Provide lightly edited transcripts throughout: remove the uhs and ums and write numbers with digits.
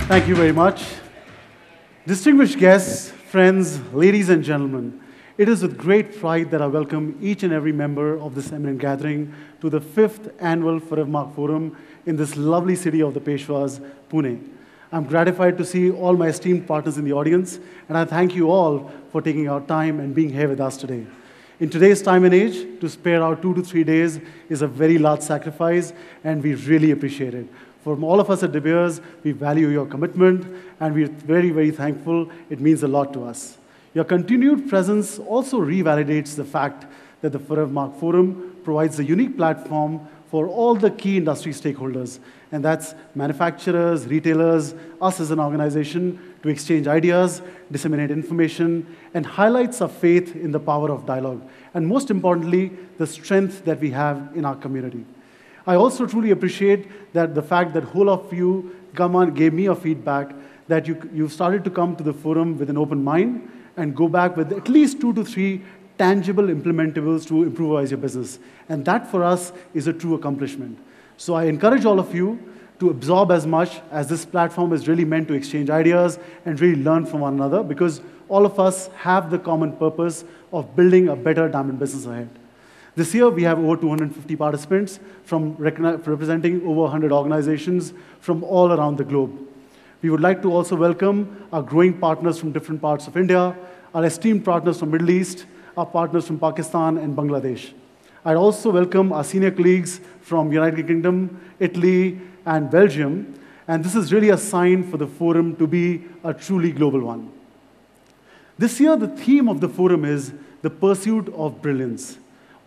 Thank you very much. Distinguished guests, friends, ladies and gentlemen, it is with great pride that I welcome each and every member of this eminent gathering to the 5th Annual Forevermark Forum in this lovely city of the Peshwas, Pune. I'm gratified to see all my esteemed partners in the audience, and I thank you all for taking our time and being here with us today. In today's time and age, to spare our 2 to 3 days is a very large sacrifice, and we really appreciate it. From all of us at De Beers, we value your commitment, and we're very, very thankful. It means a lot to us. Your continued presence also revalidates the fact that the Forevermark Forum provides a unique platform for all the key industry stakeholders, and that's manufacturers, retailers, us as an organization, to exchange ideas, disseminate information, and highlights our faith in the power of dialogue, and most importantly, the strength that we have in our community. I also truly appreciate that the fact that whole of you gave me a feedback that you've started to come to the forum with an open mind and go back with at least 2 to 3 tangible implementables to improvise your business. And that for us is a true accomplishment. So I encourage all of you to absorb as much, as this platform is really meant to exchange ideas and really learn from one another, because all of us have the common purpose of building a better diamond business ahead. This year, we have over 250 participants representing over 100 organizations from all around the globe. We would like to also welcome our growing partners from different parts of India, our esteemed partners from Middle East, our partners from Pakistan and Bangladesh. I'd also welcome our senior colleagues from United Kingdom, Italy, and Belgium, and this is really a sign for the forum to be a truly global one. This year, the theme of the forum is the pursuit of brilliance.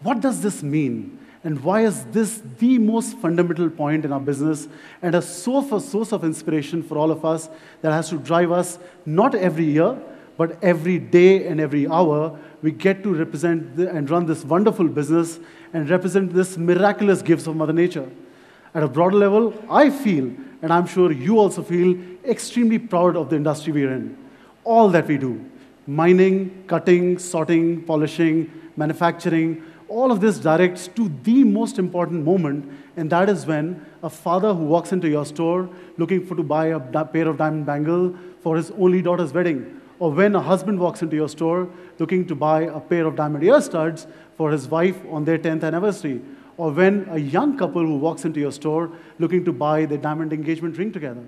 What does this mean? And why is this the most fundamental point in our business and a source of inspiration for all of us that has to drive us not every year, but every day and every hour? We get to represent and run this wonderful business and represent this miraculous gifts of Mother Nature. At a broader level, I feel, and I'm sure you also feel, extremely proud of the industry we're in. All that we do, mining, cutting, sorting, polishing, manufacturing, all of this directs to the most important moment, and that is when a father who walks into your store looking to buy a pair of diamond bangles for his only daughter's wedding, or when a husband walks into your store looking to buy a pair of diamond ear studs for his wife on their 10th anniversary, or when a young couple who walks into your store looking to buy their diamond engagement ring together.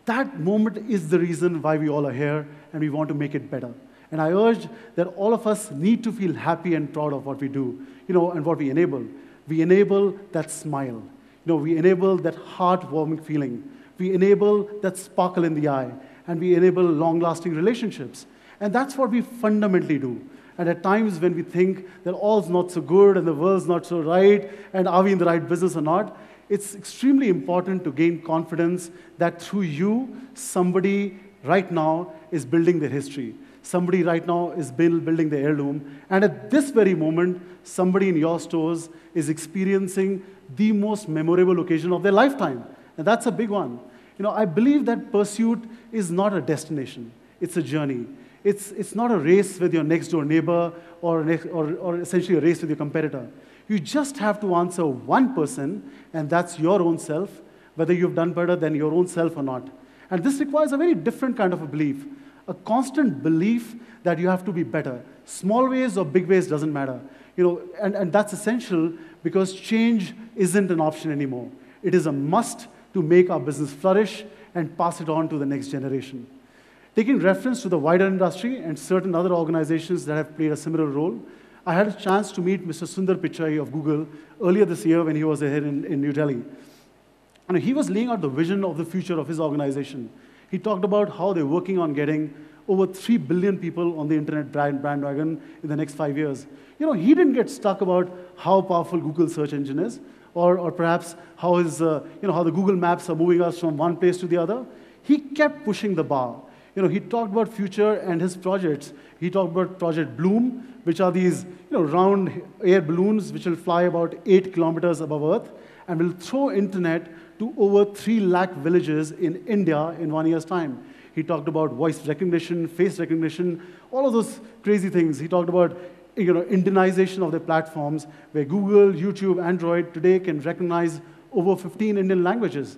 That moment is the reason why we all are here, and we want to make it better. And I urge that all of us need to feel happy and proud of what we do, and what we enable. We enable that smile. We enable that heartwarming feeling. We enable that sparkle in the eye, and we enable long-lasting relationships. And that's what we fundamentally do. And at times when we think that all's not so good and the world's not so right, and are we in the right business or not, it's extremely important to gain confidence that through you, somebody right now is building their history. Somebody right now is building the heirloom, and at this very moment, somebody in your stores is experiencing the most memorable occasion of their lifetime, and that's a big one. I believe that pursuit is not a destination; it's a journey. It's not a race with your next-door neighbor or essentially a race with your competitor. You just have to answer one person, and that's your own self, whether you've done better than your own self or not. And this requires a very different kind of a belief. A constant belief that you have to be better. Small ways or big ways doesn't matter. And that's essential because change isn't an option anymore. It is a must to make our business flourish and pass it on to the next generation. Taking reference to the wider industry and certain other organizations that have played a similar role, I had a chance to meet Mr. Sundar Pichai of Google earlier this year when he was here in New Delhi. And he was laying out the vision of the future of his organization. He talked about how they're working on getting over 3 billion people on the internet bandwagon in the next 5 years. He didn't get stuck about how powerful Google search engine is, or perhaps how the Google Maps are moving us from one place to the other. He kept pushing the bar. He talked about future and his projects. He talked about Project Bloom, which are these round air balloons which will fly about 8 kilometers above Earth and will throw internet to over 3 lakh villages in India in 1 year's time. He talked about voice recognition, face recognition, all of those crazy things. He talked about Indianization of their platforms, where Google, YouTube, Android today can recognize over 15 Indian languages.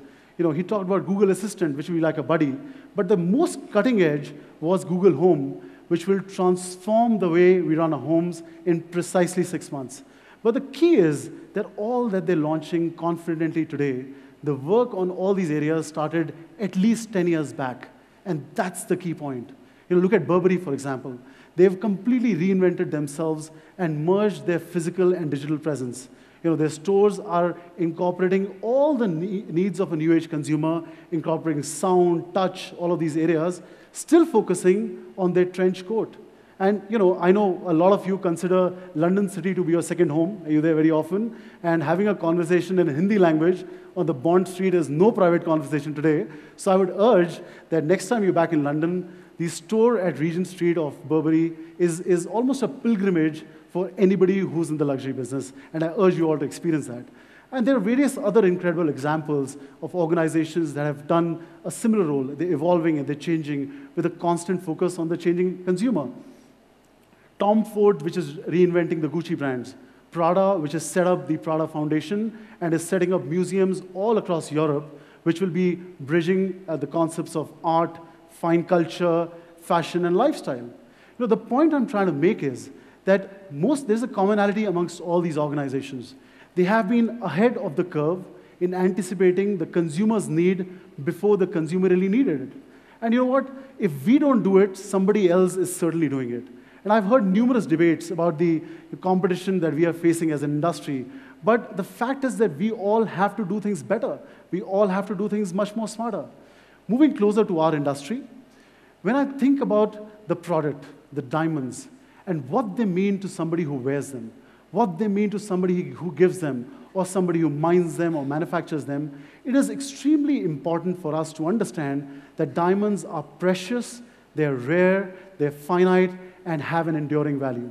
He talked about Google Assistant, which will be like a buddy. But the most cutting edge was Google Home, which will transform the way we run our homes in precisely 6 months. But the key is that all that they're launching confidently today, the work on all these areas started at least 10 years back. And that's the key point. Look at Burberry, for example. They've completely reinvented themselves and merged their physical and digital presence. Their stores are incorporating all the needs of a new age consumer, incorporating sound, touch, all of these areas, still focusing on their trench coat. And I know a lot of you consider London City to be your second home. Are you there very often? And having a conversation in Hindi language on the Bond Street is no private conversation today. So I would urge that next time you're back in London, the store at Regent Street of Burberry is almost a pilgrimage for anybody who's in the luxury business. And I urge you all to experience that. And there are various other incredible examples of organizations that have done a similar role. They're evolving and they're changing with a constant focus on the changing consumer. Tom Ford, which is reinventing the Gucci brands. Prada, which has set up the Prada Foundation and is setting up museums all across Europe, which will be bridging the concepts of art, fine culture, fashion, and lifestyle. The point I'm trying to make is that there's a commonality amongst all these organizations. They have been ahead of the curve in anticipating the consumer's need before the consumer really needed it. And you know what? If we don't do it, somebody else is certainly doing it. And I've heard numerous debates about the competition that we are facing as an industry. But the fact is that we all have to do things better. We all have to do things much more smarter. Moving closer to our industry, when I think about the product, the diamonds, and what they mean to somebody who wears them, what they mean to somebody who gives them, or somebody who mines them or manufactures them, it is extremely important for us to understand that diamonds are precious, they're rare, they're finite, and have an enduring value.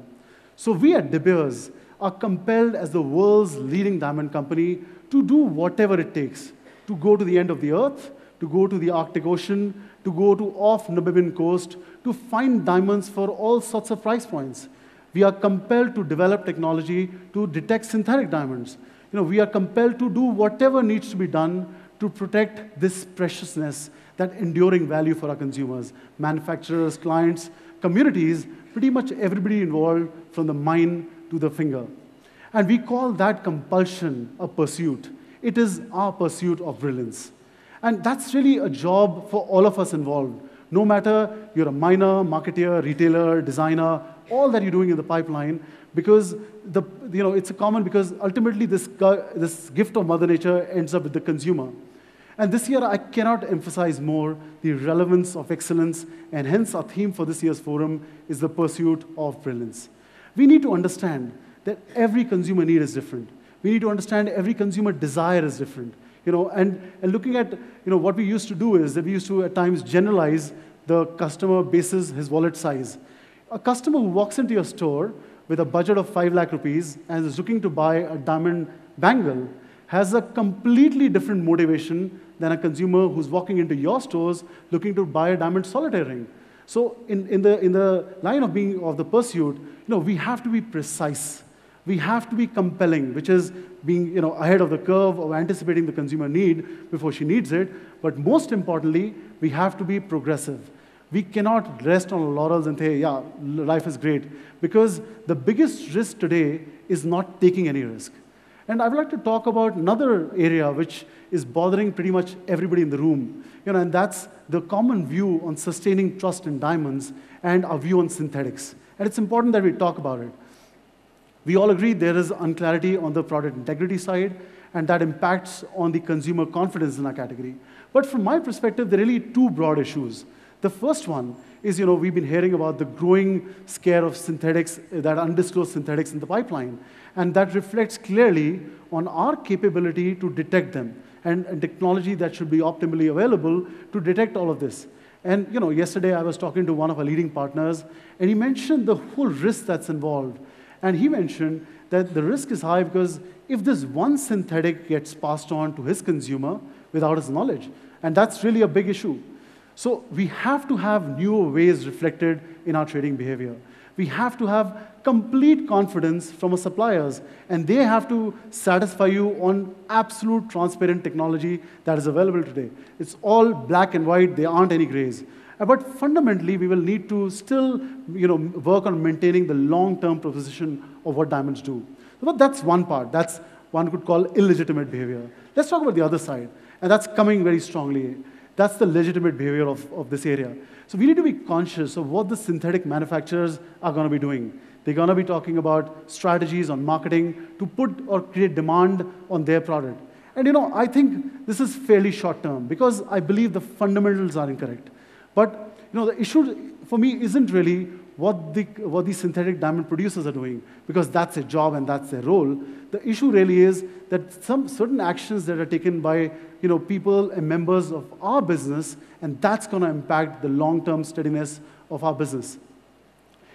So we at De Beers are compelled as the world's leading diamond company to do whatever it takes to go to the end of the earth, to go to the Arctic Ocean, to go to off Namibian coast, to find diamonds for all sorts of price points. We are compelled to develop technology to detect synthetic diamonds. We are compelled to do whatever needs to be done to protect this preciousness, that enduring value for our consumers, manufacturers, clients, communities, pretty much everybody involved from the mine to the finger. And we call that compulsion a pursuit. It is our pursuit of brilliance. And that's really a job for all of us involved. No matter you're a miner, marketeer, retailer, designer, all that you're doing in the pipeline, because it's a common, because ultimately this gift of Mother Nature ends up with the consumer. And this year, I cannot emphasize more the relevance of excellence, and hence our theme for this year's forum is the pursuit of brilliance. We need to understand that every consumer need is different. We need to understand every consumer desire is different. And looking at what we used to do is that we used to at times generalize the customer basis his wallet size. A customer who walks into your store with a budget of 5 lakh rupees and is looking to buy a diamond bangle has a completely different motivation than a consumer who's walking into your stores looking to buy a diamond solitaire ring. So in the line of the pursuit, we have to be precise. We have to be compelling, which is being ahead of the curve or anticipating the consumer need before she needs it. But most importantly, we have to be progressive. We cannot rest on our laurels and say, yeah, life is great. Because the biggest risk today is not taking any risk. And I would like to talk about another area which is bothering pretty much everybody in the room. And that's the common view on sustaining trust in diamonds and our view on synthetics. And it's important that we talk about it. We all agree there is unclarity on the product integrity side, and that impacts on the consumer confidence in our category. But from my perspective, there are really two broad issues. The first one is, we've been hearing about the growing scare of synthetics, that undisclosed synthetics in the pipeline. And that reflects clearly on our capability to detect them and technology that should be optimally available to detect all of this. And yesterday I was talking to one of our leading partners, and he mentioned the whole risk that's involved. And he mentioned that the risk is high because if this one synthetic gets passed on to his consumer without his knowledge, and that's really a big issue. So we have to have newer ways reflected in our trading behavior. We have to have complete confidence from our suppliers, and they have to satisfy you on absolute transparent technology that is available today. It's all black and white, there aren't any grays. But fundamentally, we will need to still work on maintaining the long-term proposition of what diamonds do. But that's one part. That's one could call illegitimate behavior. Let's talk about the other side, and that's coming very strongly. That's the legitimate behavior of this area. So we need to be conscious of what the synthetic manufacturers are going to be doing. They're going to be talking about strategies on marketing to put or create demand on their product. And I think this is fairly short-term because I believe the fundamentals are incorrect. But the issue for me isn't really what the synthetic diamond producers are doing, because that's their job and that's their role. The issue really is that some certain actions that are taken by people and members of our business, and that's going to impact the long-term steadiness of our business.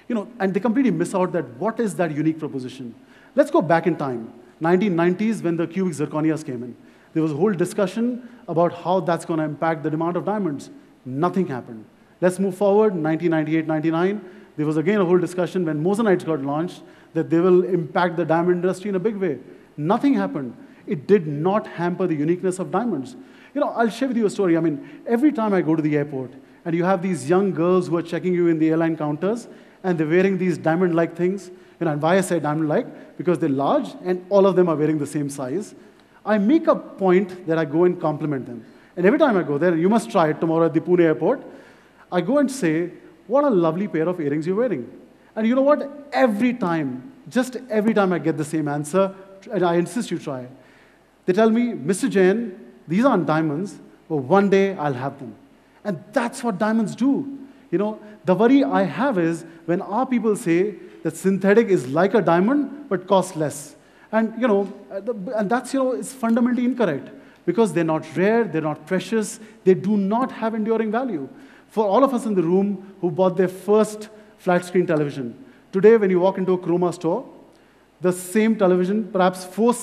And they completely miss out that what is that unique proposition. Let's go back in time, 1990s, when the cubic zirconias came in. There was a whole discussion about how that's going to impact the demand of diamonds. Nothing happened. Let's move forward, 1998, 99. There was again a whole discussion when mosenites got launched that they will impact the diamond industry in a big way. Nothing happened. It did not hamper the uniqueness of diamonds. I'll share with you a story. I mean, every time I go to the airport, and you have these young girls who are checking you in the airline counters, and they're wearing these diamond-like things. And why I say diamond-like? Because they're large, and all of them are wearing the same size. I make a point that I go and compliment them. And every time I go there, you must try it tomorrow at the Pune airport, I go and say, what a lovely pair of earrings you're wearing. And you know what? Every time, just every time I get the same answer, and I insist you try. They tell me, Mr. Jain, these aren't diamonds, but one day I'll have them. And that's what diamonds do. The worry I have is when our people say that synthetic is like a diamond, but costs less. And, and that's, it's fundamentally incorrect because they're not rare, they're not precious, they do not have enduring value. For all of us in the room who bought their first flat screen television, today when you walk into a Chroma store, the same television, perhaps 4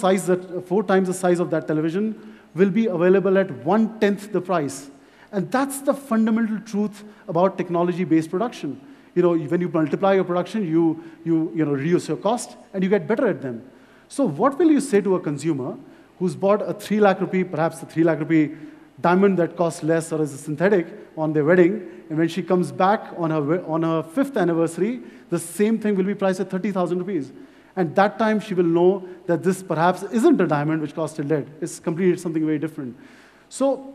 times the size of that television, will be available at 1/10 the price. And that's the fundamental truth about technology-based production. When you multiply your production, you reduce your cost, and you get better at them. So what will you say to a consumer who's bought a 3 lakh rupee, perhaps a 3 lakh rupee diamond that costs less or is a synthetic on their wedding, and when she comes back on her 5th anniversary, the same thing will be priced at 30,000 rupees. And that time she will know that this perhaps isn't a diamond which costed lead. It's completely something very different. So,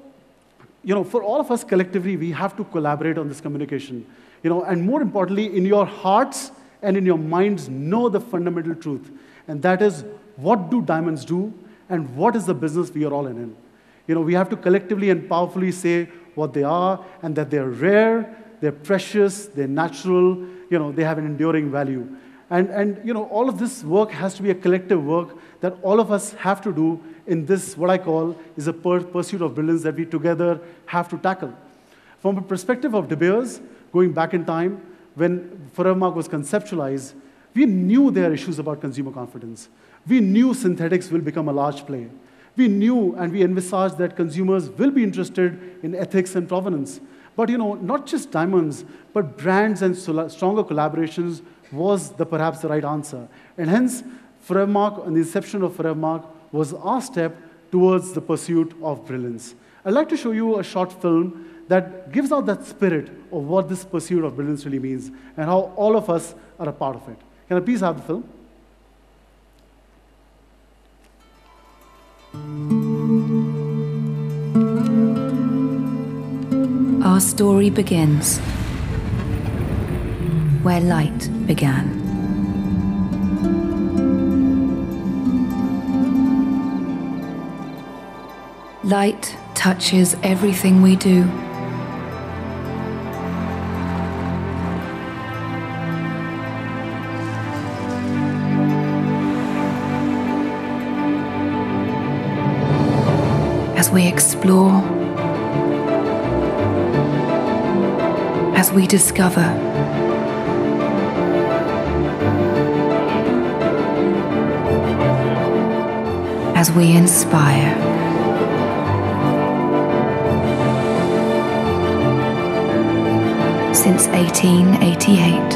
for all of us collectively, we have to collaborate on this communication. And more importantly, in your hearts and in your minds, know the fundamental truth. And that is, what do diamonds do, and what is the business we are all in? We have to collectively and powerfully say what they are, and that they're rare, they're precious, they're natural, they have an enduring value. And all of this work has to be a collective work that all of us have to do in this, what I call, is a pursuit of brilliance that we together have to tackle. From a perspective of De Beers, going back in time, when Forevermark was conceptualized, we knew there are issues about consumer confidence. We knew synthetics will become a large play. We knew and we envisaged that consumers will be interested in ethics and provenance. But not just diamonds, but brands and stronger collaborations was perhaps the right answer. And hence, Forevermark and the inception of Forevermark was our step towards the pursuit of brilliance. I'd like to show you a short film that gives out that spirit of what this pursuit of brilliance really means and how all of us are a part of it. Can I please have the film? Our story begins where light began. Light touches everything we do. As we explore, as we discover, as we inspire. Since 1888,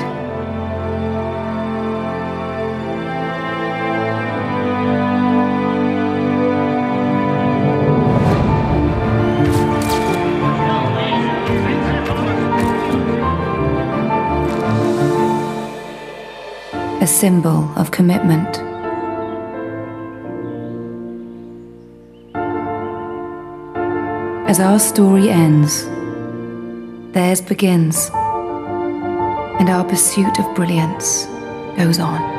a symbol of commitment. As our story ends, theirs begins, and our pursuit of brilliance goes on.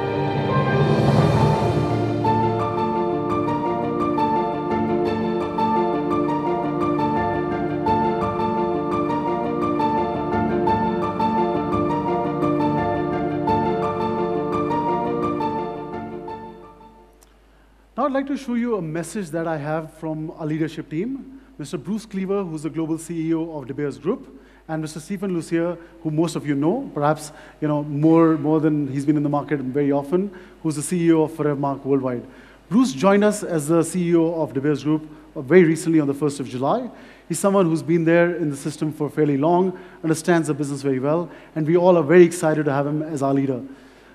Now I'd like to show you a message that I have from our leadership team. Mr. Bruce Cleaver, who's the global CEO of De Beers Group, and Mr. Stephen Lucia, who most of you know, perhaps more than he's been in the market very often, who's the CEO of Forevermark Worldwide. Bruce joined us as the CEO of De Beers Group very recently on the 1st of July. He's someone who's been there in the system for fairly long, understands the business very well, and we all are very excited to have him as our leader.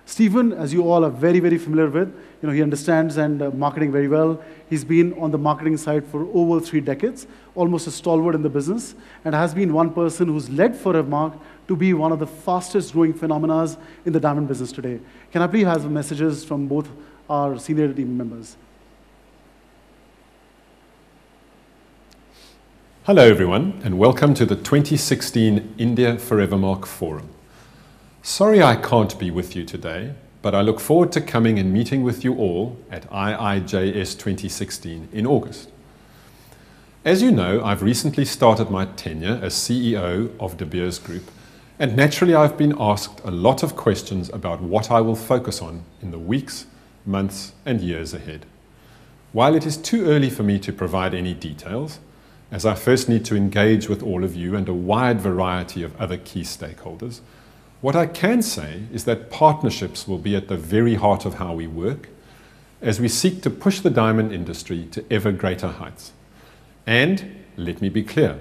Stephen, as you all are very, very familiar with, he understands marketing very well. He's been on the marketing side for over 3 decades, almost a stalwart in the business, and has been one person who's led Forevermark to be one of the fastest growing phenomena in the diamond business today. Can I please have messages from both our senior team members? Hello everyone, and welcome to the 2016 India Forevermark Forum. Sorry I can't be with you today, but I look forward to coming and meeting with you all at IIJS 2016 in August. As you know, I've recently started my tenure as CEO of De Beers Group, and naturally I've been asked a lot of questions about what I will focus on in the weeks, months and years ahead. While it is too early for me to provide any details, as I first need to engage with all of you and a wide variety of other key stakeholders, what I can say is that partnerships will be at the very heart of how we work as we seek to push the diamond industry to ever greater heights. And let me be clear,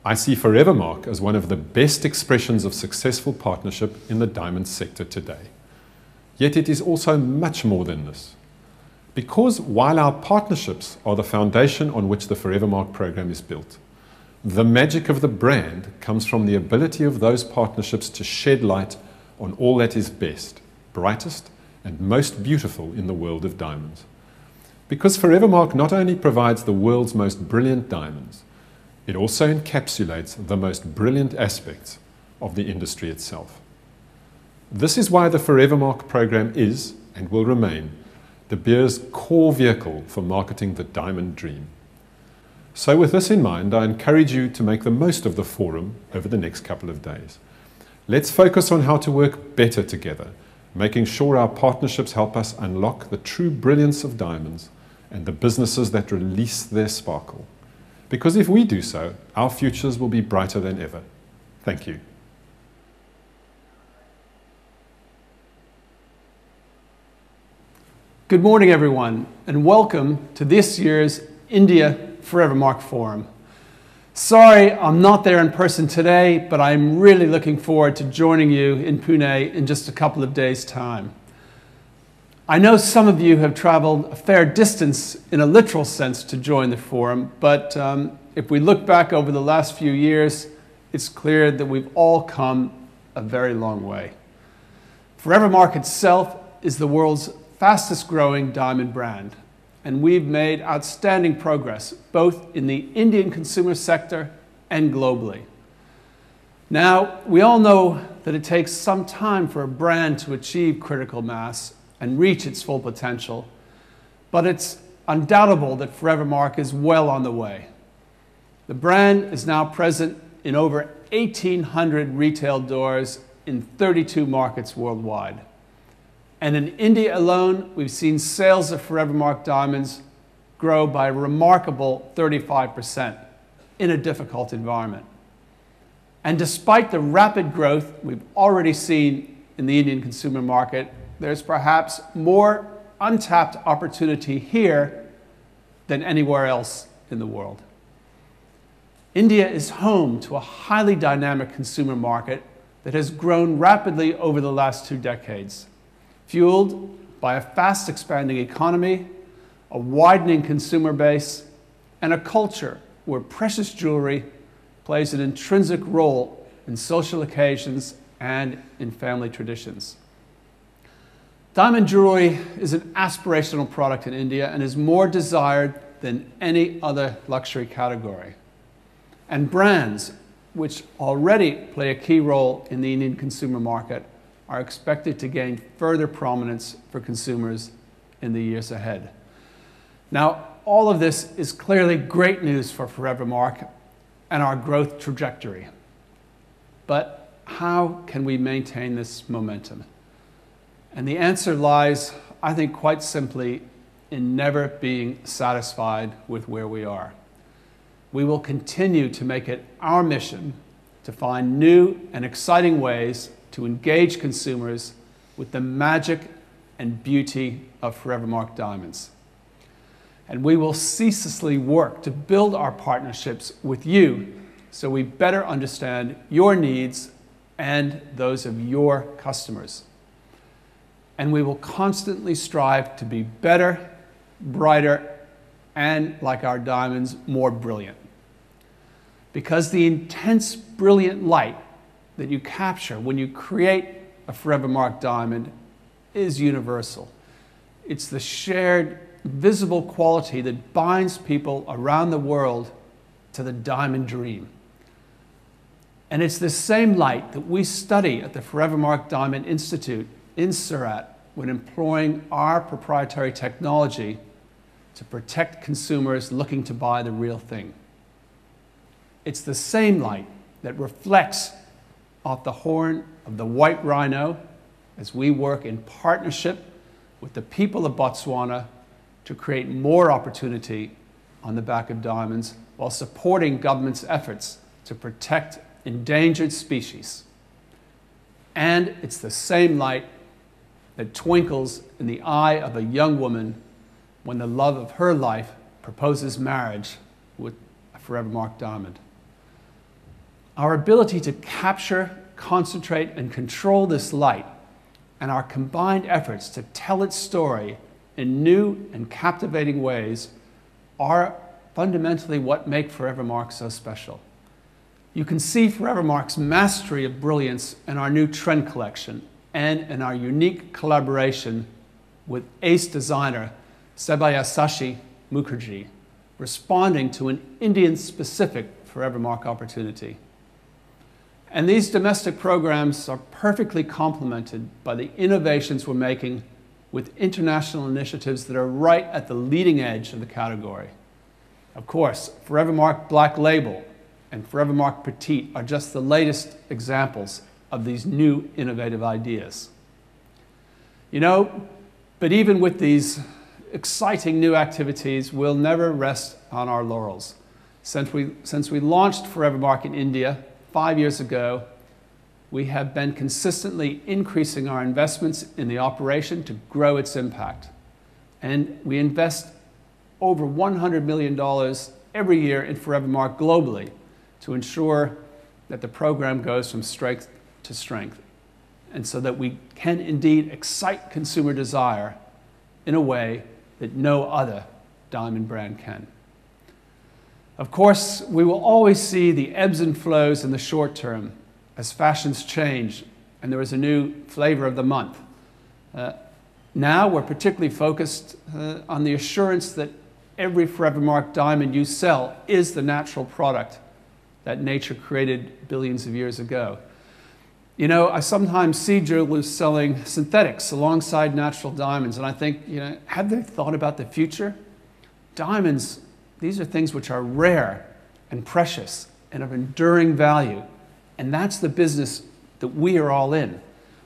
I see Forevermark as one of the best expressions of successful partnership in the diamond sector today. Yet it is also much more than this. Because while our partnerships are the foundation on which the Forevermark program is built, the magic of the brand comes from the ability of those partnerships to shed light on all that is best, brightest, and most beautiful in the world of diamonds. Because Forevermark not only provides the world's most brilliant diamonds, it also encapsulates the most brilliant aspects of the industry itself. This is why the Forevermark program is, and will remain, De Beers' core vehicle for marketing the diamond dream. So with this in mind, I encourage you to make the most of the forum over the next couple of days. Let's focus on how to work better together, making sure our partnerships help us unlock the true brilliance of diamonds and the businesses that release their sparkle. Because if we do so, our futures will be brighter than ever. Thank you. Good morning, everyone, and welcome to this year's India Forevermark Forum. Sorry I'm not there in person today, but I'm really looking forward to joining you in Pune in just a couple of days' time. I know some of you have traveled a fair distance in a literal sense to join the forum, but if we look back over the last few years, it's clear that we've all come a very long way. Forevermark itself is the world's fastest growing diamond brand, and we've made outstanding progress both in the Indian consumer sector and globally. Now, we all know that it takes some time for a brand to achieve critical mass and reach its full potential, but it's undoubtable that Forevermark is well on the way. The brand is now present in over 1,800 retail doors in 32 markets worldwide. And in India alone, we've seen sales of Forevermark diamonds grow by a remarkable 35% in a difficult environment. And despite the rapid growth we've already seen in the Indian consumer market, there's perhaps more untapped opportunity here than anywhere else in the world. India is home to a highly dynamic consumer market that has grown rapidly over the last 2 decades. Fueled by a fast expanding economy, a widening consumer base, and a culture where precious jewelry plays an intrinsic role in social occasions and in family traditions. Diamond jewelry is an aspirational product in India and is more desired than any other luxury category. And brands, which already play a key role in the Indian consumer market, are expected to gain further prominence for consumers in the years ahead. Now, all of this is clearly great news for Forevermark and our growth trajectory. But how can we maintain this momentum? And the answer lies, I think, quite simply in never being satisfied with where we are. We will continue to make it our mission to find new and exciting ways to engage consumers with the magic and beauty of Forevermark diamonds. And we will ceaselessly work to build our partnerships with you so we better understand your needs and those of your customers. And we will constantly strive to be better, brighter, and, like our diamonds, more brilliant. Because the intense, brilliant light that you capture when you create a Forevermark diamond is universal. It's the shared, visible quality that binds people around the world to the diamond dream. And it's this same light that we study at the Forevermark Diamond Institute in Surat when employing our proprietary technology to protect consumers looking to buy the real thing. It's the same light that reflects off the horn of the white rhino as we work in partnership with the people of Botswana to create more opportunity on the back of diamonds while supporting government's efforts to protect endangered species. And it's the same light that twinkles in the eye of a young woman when the love of her life proposes marriage with a Forevermark diamond. Our ability to capture, concentrate, and control this light, and our combined efforts to tell its story in new and captivating ways, are fundamentally what make Forevermark so special. You can see Forevermark's mastery of brilliance in our new trend collection and in our unique collaboration with ace designer Sabyasachi Mukherjee, responding to an Indian-specific Forevermark opportunity. And these domestic programs are perfectly complemented by the innovations we're making with international initiatives that are right at the leading edge of the category. Of course, Forevermark Black Label and Forevermark Petite are just the latest examples of these new innovative ideas. You know, but even with these exciting new activities, we'll never rest on our laurels. Since we launched Forevermark in India 5 years ago, we have been consistently increasing our investments in the operation to grow its impact. And we invest over $100 million every year in Forevermark globally to ensure that the program goes from strength to strength, and so that we can indeed excite consumer desire in a way that no other diamond brand can. Of course, we will always see the ebbs and flows in the short term as fashions change and there is a new flavor of the month. Now we're particularly focused on the assurance that every Forevermark diamond you sell is the natural product that nature created billions of years ago. You know, I sometimes see jewelers selling synthetics alongside natural diamonds, and I think, you know, have they thought about the future? Diamonds, these are things which are rare and precious and of enduring value, and that's the business that we are all in,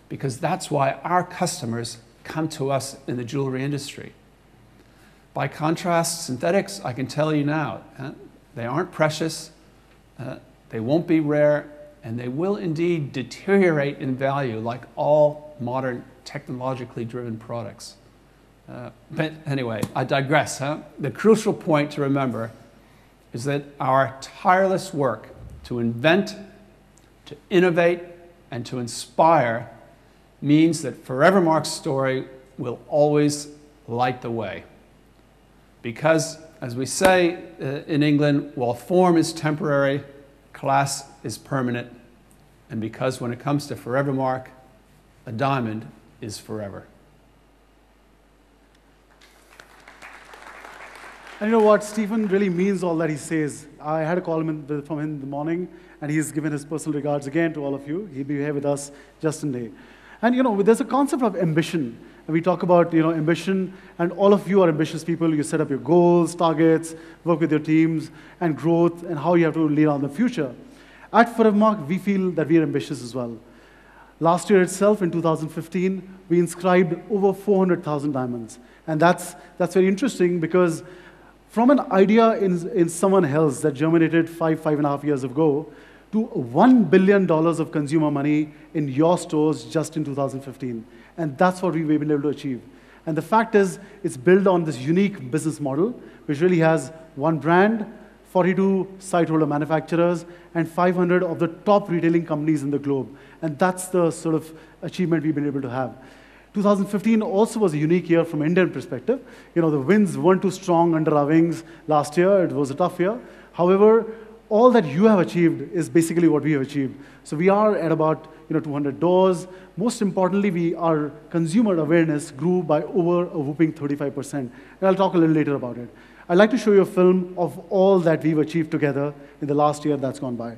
because that's why our customers come to us in the jewelry industry. By contrast, synthetics, I can tell you now, they aren't precious, they won't be rare, and they will indeed deteriorate in value like all modern technologically driven products. But anyway, I digress. The crucial point to remember is that our tireless work to invent, to innovate, and to inspire means that Forevermark's story will always light the way. Because, as we say in England, while form is temporary, class is permanent, and because when it comes to Forevermark, a diamond is forever. And you know what? Stephen really means all that he says. I had a call from him in the morning, and he's given his personal regards again to all of you. He'll be here with us just in day. And you know, there's a concept of ambition. And we talk about ambition, and all of you are ambitious people. You set up your goals, targets, work with your teams, and growth, and how you have to lead on the future. At Forevermark, we feel that we are ambitious as well. Last year itself, in 2015, we inscribed over 400,000 diamonds. And that's very interesting because from an idea in someone else that germinated 5.5 years ago, to $1 billion of consumer money in your stores just in 2015. And that's what we've been able to achieve. And the fact is, it's built on this unique business model, which really has one brand, 42 site holder manufacturers, and 500 of the top retailing companies in the globe. And that's the sort of achievement we've been able to have. 2015 also was a unique year from an Indian perspective. You know, the winds weren't too strong under our wings last year. It was a tough year. However, all that you have achieved is basically what we have achieved. So we are at about 200 doors. Most importantly, our consumer awareness grew by over a whooping 35%. And I'll talk a little later about it. I'd like to show you a film of all that we've achieved together in the last year that's gone by.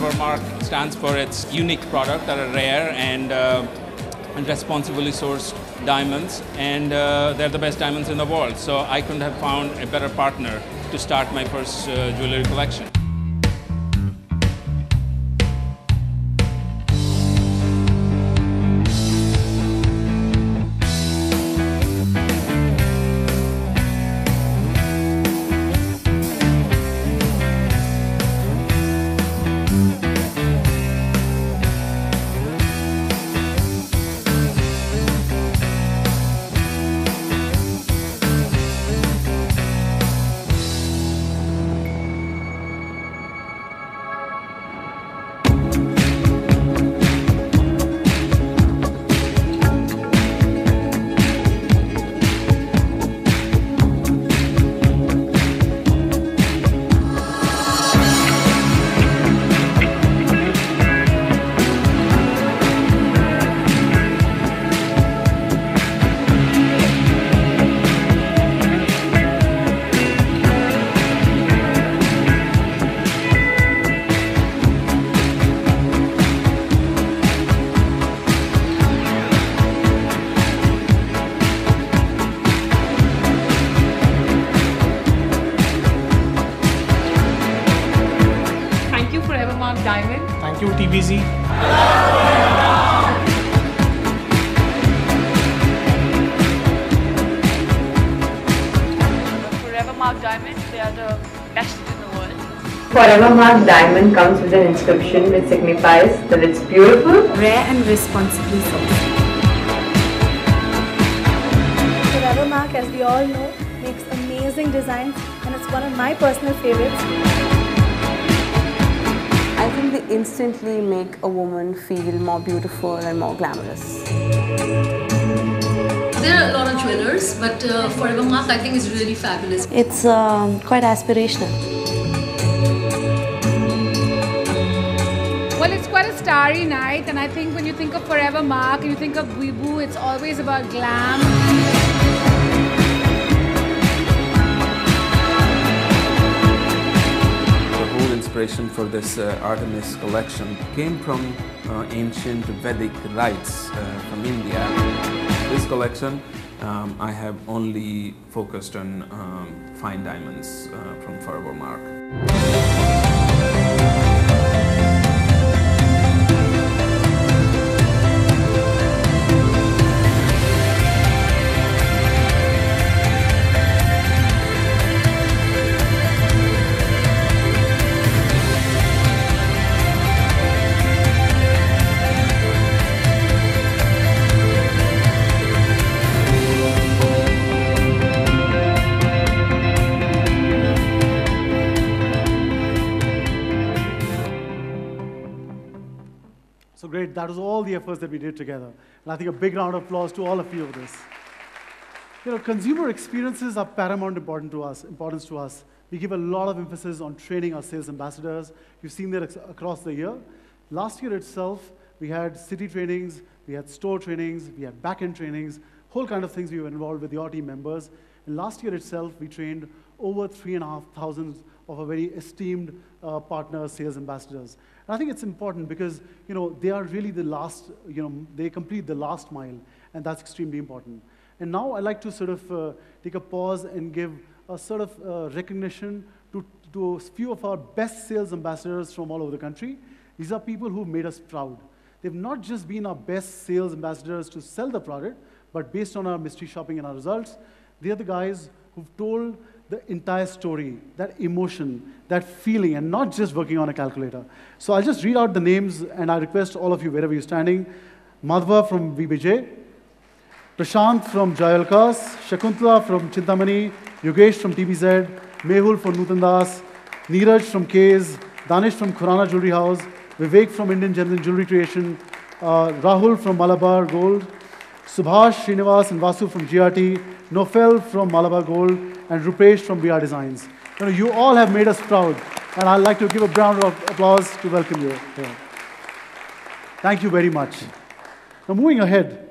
Forevermark stands for its unique product that are rare and responsibly sourced diamonds, and they're the best diamonds in the world. So I couldn't have found a better partner to start my first jewelry collection. Forevermark Diamond. Thank you, TBZ. Forevermark Diamond, they are the best in the world. Forevermark Diamond comes with an inscription which signifies that it's beautiful, Rare and responsibly sourced. Forevermark, as we all know, makes amazing designs and it's one of my personal favorites. I think they instantly make a woman feel more beautiful and more glamorous. There are a lot of jewelers, but Forevermark I think is really fabulous. It's quite aspirational. Well, it's quite a starry night, and I think when you think of Forevermark and you think of VOGUE, it's always about glam. The whole inspiration for this Artemis collection came from ancient Vedic rites from India. This collection, I have only focused on fine diamonds from Forevermark. So great, that was all the efforts that we did together. And I think a big round of applause to all of you for this. You know, consumer experiences are paramount importance to us. We give a lot of emphasis on training our sales ambassadors. You've seen that across the year. Last year itself, we had city trainings, we had store trainings, we had back-end trainings, whole kind of things we were involved with your team members. And last year itself, we trained over 3,500 of our very esteemed partner sales ambassadors. And I think it's important because, you know, they are really the last, you know, they complete the last mile, and that's extremely important. And now I'd like to sort of take a pause and give a sort of recognition to a few of our best sales ambassadors from all over the country. These are people who made us proud. They've not just been our best sales ambassadors to sell the product, but based on our mystery shopping and our results, they are the guys who've told the entire story, that emotion, that feeling, and not just working on a calculator. So I'll just read out the names, and I request all of you, wherever you're standing, Madhva from VBJ, Prashant from Jayalkas, Shakuntala from Chintamani, Yogesh from TBZ, Mehul from Nutandas, Neeraj from K's, Danish from Khurana Jewelry House, Vivek from Indian Genuine Jewelry Creation, Rahul from Malabar Gold, Subhash, Srinivas, and Vasu from GRT, Nofel from Malabar Gold, and Rupesh from VR Designs. You know, you all have made us proud, and I'd like to give a round of applause to welcome you here. Thank you very much. Now, moving ahead,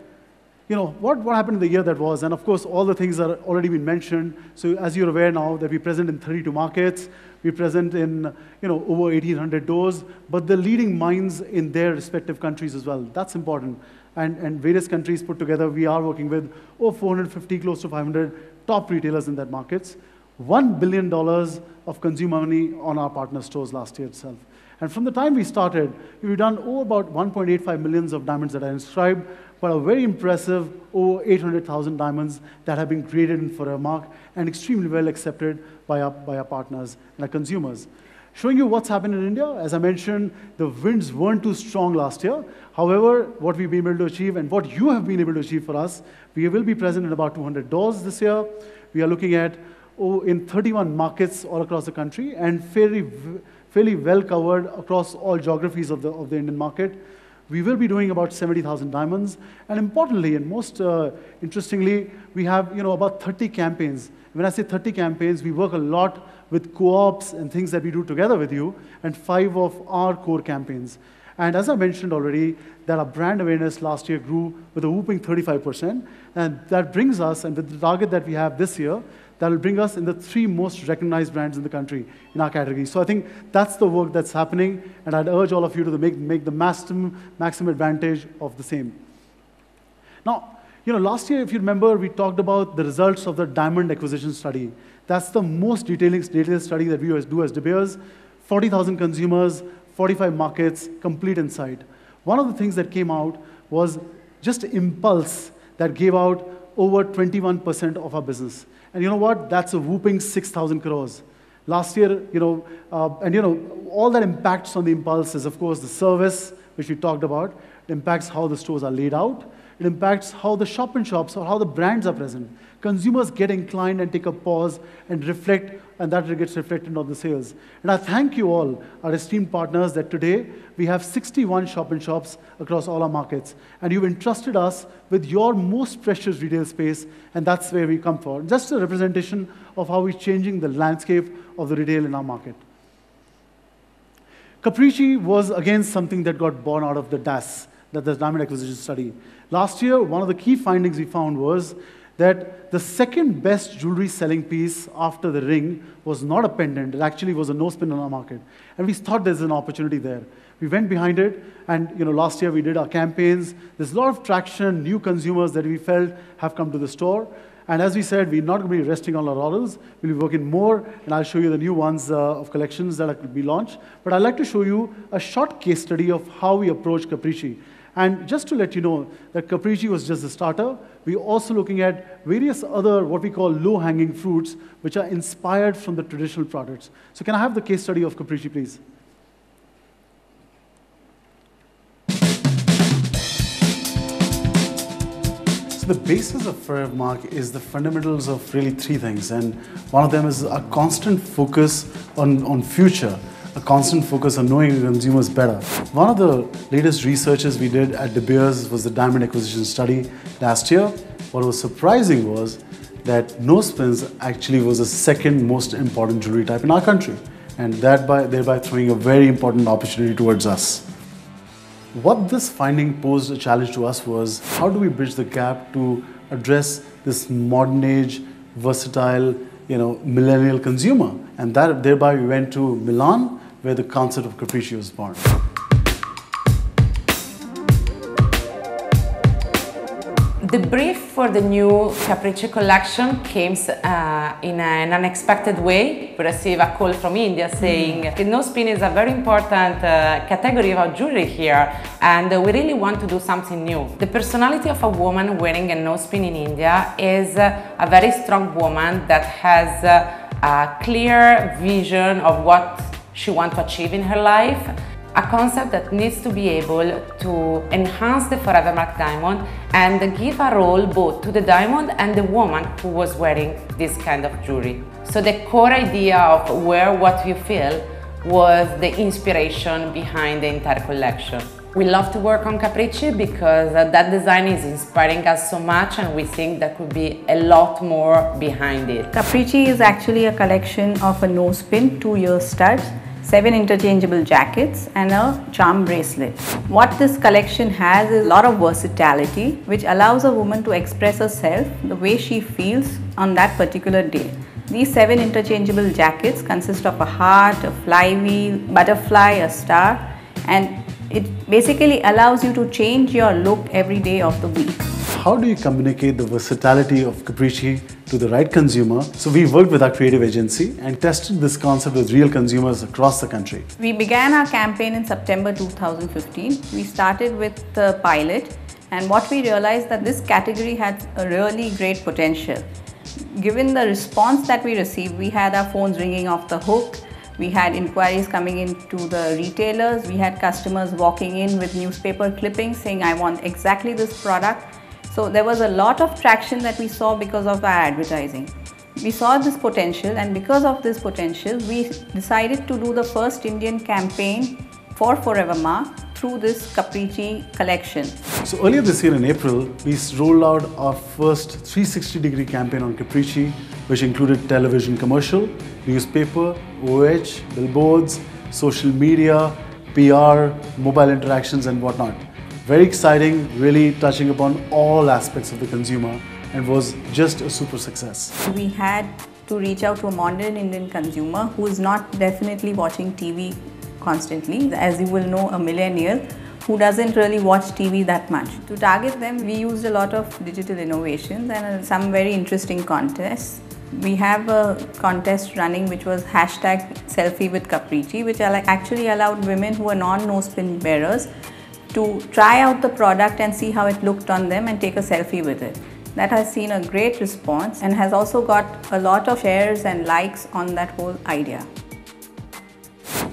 you know, what happened in the year that was, and of course, all the things are already been mentioned. So as you're aware now that we're present in 32 markets, we're present in, you know, over 1,800 doors, but the leading minds in their respective countries as well. That's important. And various countries put together, we are working with over 450, close to 500 top retailers in that markets. $1 billion of consumer money on our partner stores last year itself. And from the time we started, we've done over about 1.85 millions of diamonds that are inscribed, but a very impressive over 800,000 diamonds that have been created in Forevermark and extremely well accepted by our partners and our consumers. Showing you what's happened in India, as I mentioned, the winds weren't too strong last year. However, what we've been able to achieve and what you have been able to achieve for us, we will be present in about 200 doors this year. We are looking at in 31 markets all across the country and fairly well covered across all geographies of the Indian market. We will be doing about 70,000 diamonds. And importantly, and most interestingly, we have, you know, about 30 campaigns. When I say 30 campaigns, we work a lot with co-ops and things that we do together with you, and 5 of our core campaigns. And as I mentioned already, that our brand awareness last year grew with a whooping 35%, and that brings us, and with the target that we have this year, that will bring us in the 3 most recognized brands in the country in our category. So I think that's the work that's happening, and I'd urge all of you to make the maximum advantage of the same. Now, you know, last year, if you remember, we talked about the results of the diamond acquisition study. That's the most detailed study that we do as De Beers. 40,000 consumers, 45 markets, complete in sight. One of the things that came out was just impulse that gave out over 21% of our business. And you know what? That's a whooping 6,000 crores. Last year, all that impacts on the impulse is, of course, the service, which we talked about. It impacts how the stores are laid out. It impacts how the shop-in-shops or how the brands are present. Consumers get inclined and take a pause and reflect, and that gets reflected on the sales. And I thank you all, our esteemed partners, that today we have 61 shop-in-shops across all our markets. And you've entrusted us with your most precious retail space, and that's where we come for. Just a representation of how we're changing the landscape of the retail in our market. Capricci was again something that got born out of the DAS, the Diamond Acquisition Study. Last year, one of the key findings we found was that the second best jewelry selling piece after the ring was not a pendant, it actually was a nose pin on our market. And we thought there's an opportunity there. We went behind it, and last year we did our campaigns. There's a lot of traction, new consumers that we felt have come to the store. And as we said, we're not going to be resting on our laurels. We'll be working more, and I'll show you the new ones of collections that will be launched. But I'd like to show you a short case study of how we approach Capricci. And just to let you know that Capricci was just the starter, we're also looking at various other what we call low-hanging fruits, which are inspired from the traditional products. So can I have the case study of Capricci, please? The basis of Forevermark is the fundamentals of really three things, and one of them is a constant focus on future, a constant focus on knowing the consumers better. One of the latest researches we did at De Beers was the Diamond Acquisition Study last year. What was surprising was that nose pins actually was the second most important jewelry type in our country, and thereby throwing a very important opportunity towards us. What this finding posed a challenge to us was, how do we bridge the gap to address this modern age, versatile, millennial consumer? And thereby we went to Milan, where the concept of Capricci was born. The brief for the new Capricci collection came in an unexpected way. We received a call from India saying the nose pin is a very important category of our jewelry here, and we really want to do something new. The personality of a woman wearing a nose pin in India is a very strong woman that has a clear vision of what she wants to achieve in her life. A concept that needs to be able to enhance the Forevermark diamond and give a role both to the diamond and the woman who was wearing this kind of jewelry. So the core idea of wear what you feel was the inspiration behind the entire collection. We love to work on Capricci because that design is inspiring us so much, and we think there could be a lot more behind it. Capricci is actually a collection of a nose pin, 2-year studs, 7 interchangeable jackets and a charm bracelet. What this collection has is a lot of versatility, which allows a woman to express herself the way she feels on that particular day. These 7 interchangeable jackets consist of a heart, a flywheel, butterfly, a star, and it basically allows you to change your look every day of the week. How do you communicate the versatility of Capricci to the right consumer? So we worked with our creative agency and tested this concept with real consumers across the country. We began our campaign in September 2015. We started with the pilot, and what we realized that this category had a really great potential. Given the response that we received, we had our phones ringing off the hook. We had inquiries coming into the retailers. We had customers walking in with newspaper clippings saying, I want exactly this product. So there was a lot of traction that we saw because of our advertising. We saw this potential, and because of this potential, we decided to do the first Indian campaign for Forevermark through this Capricci collection. So earlier this year in April, we rolled out our first 360-degree campaign on Capricci, which included television commercial, newspaper, OH, billboards, social media, PR, mobile interactions and whatnot. Very exciting, really touching upon all aspects of the consumer, and was just a super success. We had to reach out to a modern Indian consumer who is not definitely watching TV constantly. As you will know, a millennial who doesn't really watch TV that much. To target them, we used a lot of digital innovations and some very interesting contests. We have a contest running which was hashtag selfie with Capricci, which actually allowed women who are non-nosepin bearers to try out the product and see how it looked on them and take a selfie with it. That has seen a great response and has also got a lot of shares and likes on that whole idea.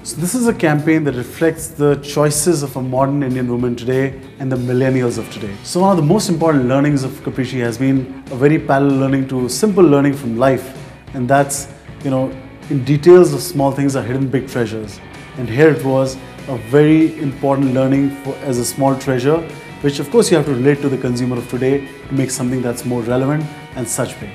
So this is a campaign that reflects the choices of a modern Indian woman today and the millennials of today. So one of the most important learnings of Capricci has been a very parallel learning to simple learning from life. And that's, in details of small things are hidden big treasures. And here it was a very important learning as a small treasure, which of course you have to relate to the consumer of today to make something that's more relevant and such big.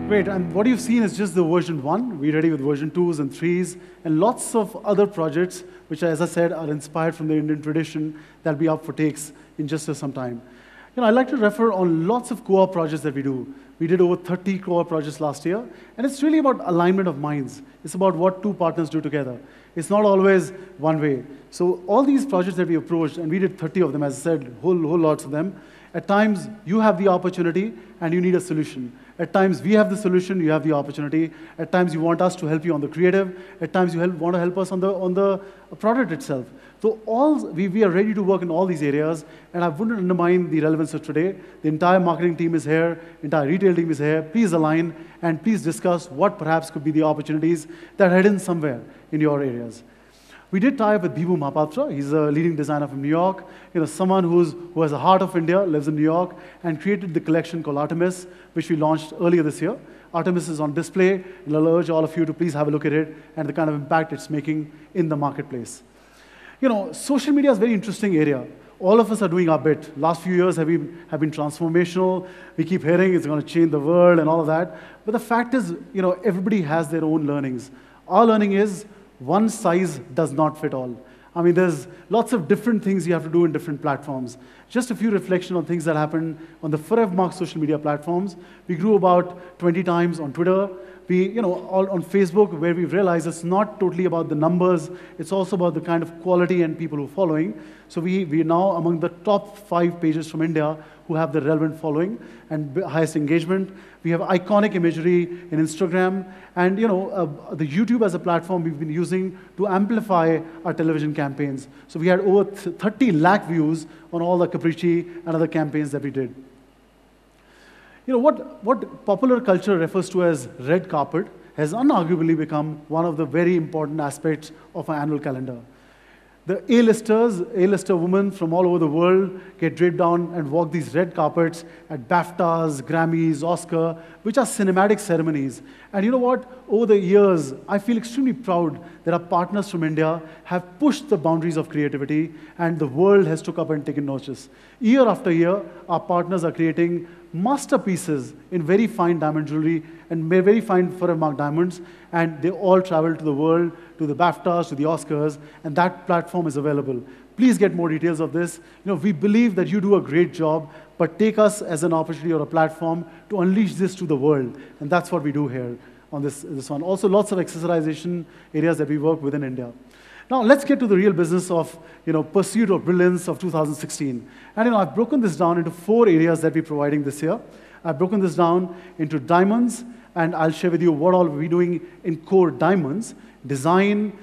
Great, and what you've seen is just the version 1. We're ready with version 2s and 3s and lots of other projects which, as I said, are inspired from the Indian tradition that'll be up for takes in just some time. I'd like to refer on lots of co-op projects that we do. We did over 30 co-op projects last year, and it's really about alignment of minds. It's about what two partners do together. It's not always one way. So all these projects that we approached, and we did 30 of them, as I said, whole lots of them, at times you have the opportunity and you need a solution. At times we have the solution, you have the opportunity. At times you want us to help you on the creative. At times you want to help us on the product itself. So we are ready to work in all these areas, and I wouldn't undermine the relevance of today. The entire marketing team is here, entire retail team is here. Please align and please discuss what perhaps could be the opportunities that are hidden somewhere in your areas. We did tie up with Bibhu Mahapatra. He's a leading designer from New York. Someone who has a heart of India, lives in New York, and created the collection called Artemis, which we launched earlier this year. Artemis is on display, and I'll urge all of you to please have a look at it and the kind of impact it's making in the marketplace. Social media is a very interesting area. All of us are doing our bit. Last few years have been transformational. We keep hearing it's going to change the world and all of that. But the fact is, everybody has their own learnings. Our learning is one size does not fit all. I mean, there's lots of different things you have to do in different platforms. Just a few reflections on things that happened on the Forevermark social media platforms. We grew about 20 times on Twitter. We, all on Facebook, where we realized it's not totally about the numbers, it's also about the kind of quality and people who are following. So we are now among the top 5 pages from India who have the relevant following and highest engagement. We have iconic imagery in Instagram, and the YouTube as a platform we've been using to amplify our television campaigns. So we had over 30 lakh views on all the Capricci and other campaigns that we did. What popular culture refers to as red carpet has unarguably become one of the very important aspects of our annual calendar. The A-lister women from all over the world get draped down and walk these red carpets at BAFTAs, Grammys, Oscar, which are cinematic ceremonies. And you know what? Over the years, I feel extremely proud that our partners from India have pushed the boundaries of creativity, and the world has took up and taken notice. Year after year, our partners are creating masterpieces in very fine diamond jewelry and very fine Forevermark diamonds, and they all travel to the world, to the BAFTAs, to the Oscars, and that platform is available. Please get more details of this. We believe that you do a great job, but take us as an opportunity or a platform to unleash this to the world, and that's what we do here on this one. Also, lots of accessorization areas that we work within India. Now, let's get to the real business of Pursuit of Brilliance of 2016. And I've broken this down into 4 areas that we're providing this year. I've broken this down into diamonds, and I'll share with you what all we're doing in core diamonds, design,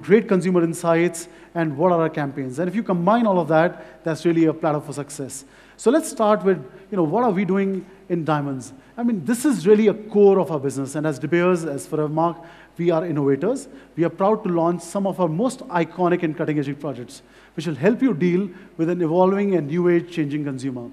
great consumer insights, and what are our campaigns. And if you combine all of that, that's really a platter for success. So let's start with, what are we doing in diamonds? I mean, this is really a core of our business, and as De Beers, as Forevermark, we are innovators. We are proud to launch some of our most iconic and cutting-edge projects, which will help you deal with an evolving and new-age changing consumer.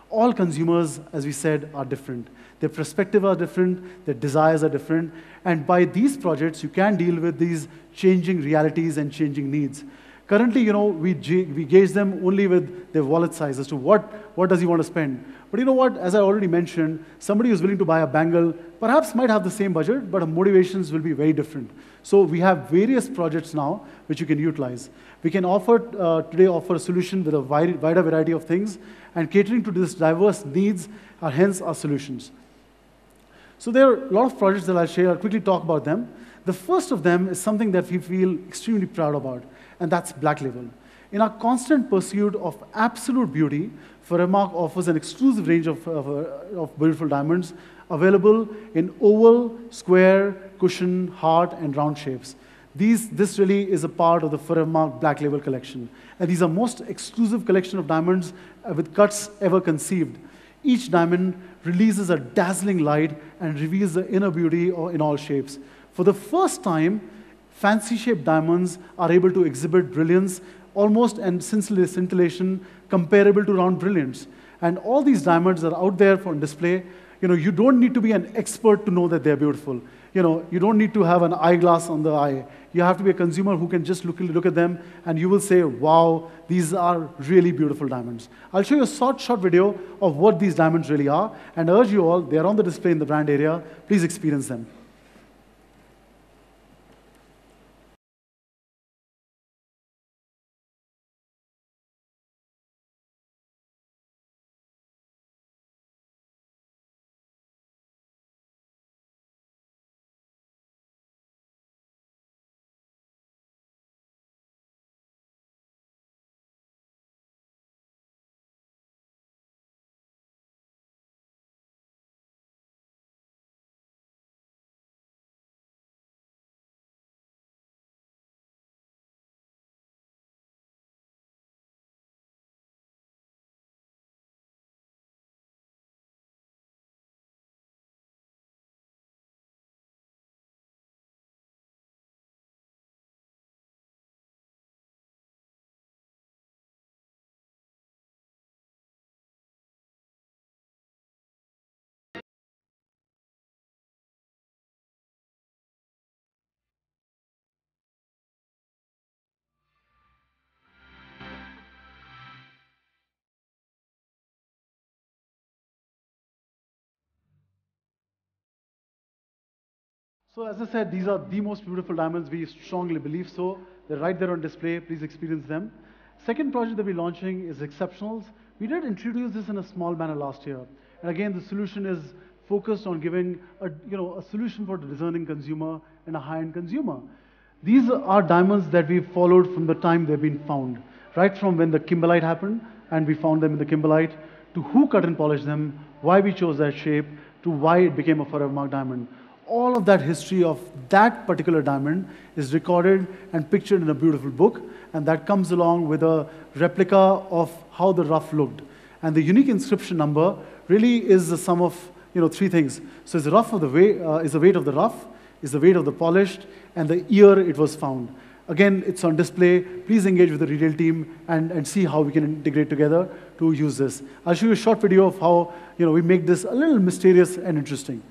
All consumers, as we said, are different. Their perspectives are different, their desires are different, and by these projects, you can deal with these changing realities and changing needs. Currently, we gauge them only with their wallet size as to what does he want to spend. But you know what, as I already mentioned, somebody who's willing to buy a bangle perhaps might have the same budget, but our motivations will be very different. So we have various projects now which you can utilize. We can today offer a solution with a wider variety of things, and catering to this diverse needs are hence our solutions. So there are a lot of projects that I'll share. I'll quickly talk about them. The first of them is something that we feel extremely proud about, and that's Black Label. In our constant pursuit of absolute beauty, Forevermark offers an exclusive range of beautiful diamonds available in oval, square, cushion, heart, and round shapes. This really is a part of the Forevermark Black Label collection. And these are most exclusive collection of diamonds with cuts ever conceived. Each diamond releases a dazzling light and reveals the inner beauty in all shapes. For the first time, fancy-shaped diamonds are able to exhibit brilliance, almost and scintillation comparable to round brilliance. And all these diamonds are out there for display. You don't need to be an expert to know that they're beautiful. You don't need to have an eyeglass on the eye. You have to be a consumer who can just look at them, and you will say, wow, these are really beautiful diamonds. I'll show you a short video of what these diamonds really are, and I urge you all, they're on the display in the brand area. Please experience them. So as I said, these are the most beautiful diamonds. We strongly believe so. They're right there on display. Please experience them. Second project that we're launching is Exceptionals. We did introduce this in a small manner last year. And again, the solution is focused on giving a solution for the discerning consumer and a high-end consumer. These are diamonds that we've followed from the time they've been found. Right from when the kimberlite happened, and we found them in the kimberlite, to who cut and polished them, why we chose that shape, to why it became a Forevermark diamond. All of that history of that particular diamond is recorded and pictured in a beautiful book, and that comes along with a replica of how the rough looked. And the unique inscription number really is the sum of three things. So it's the rough of the is the weight of the rough, is the weight of the polished, and the year it was found. Again, it's on display. Please engage with the retail team and see how we can integrate together to use this. I'll show you a short video of how we make this a little mysterious and interesting.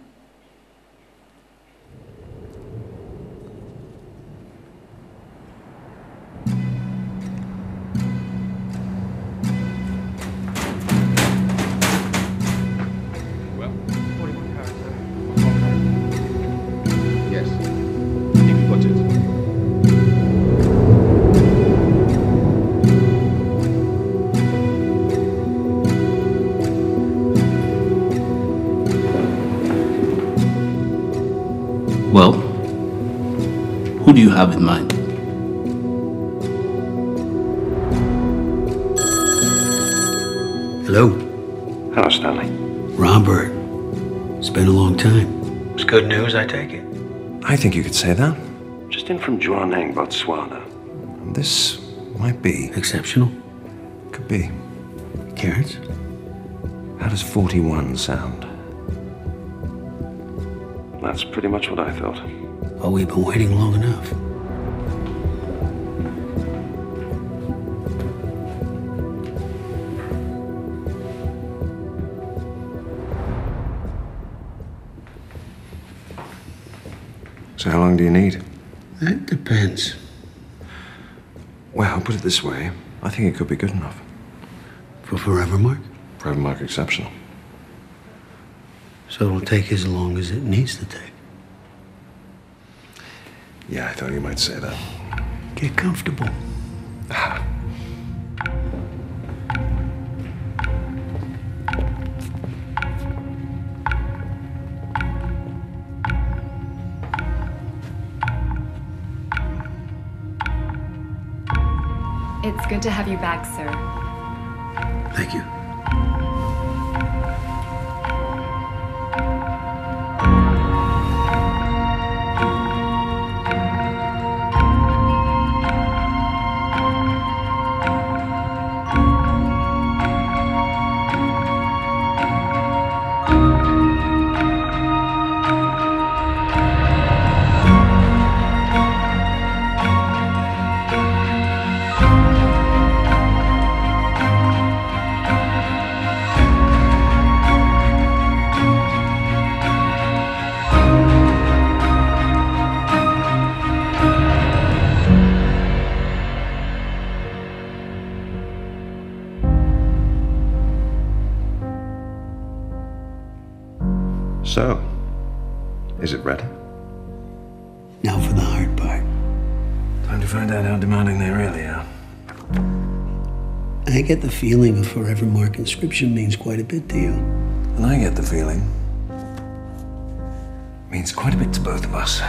Well, who do you have in mind? Hello? Hello, Stanley. Robert. It's been a long time. It's good news, I take it. I think you could say that. Just in from Jwaneng, Botswana. This might be. Exceptional? Could be. Carrots? How does 41 sound? That's pretty much what I thought. Well, we've been waiting long enough. So how long do you need? That depends. Well, I'll put it this way. I think it could be good enough. For Forevermark? Forevermark Exceptional. So it'll take as long as it needs to take. Yeah, I thought you might say that. Get comfortable. It's good to have you back, sir. Thank you. So, is it ready? Now for the hard part. Time to find out how demanding they really are. I get the feeling a Forevermark inscription means quite a bit to you. And I get the feeling it means quite a bit to both of us.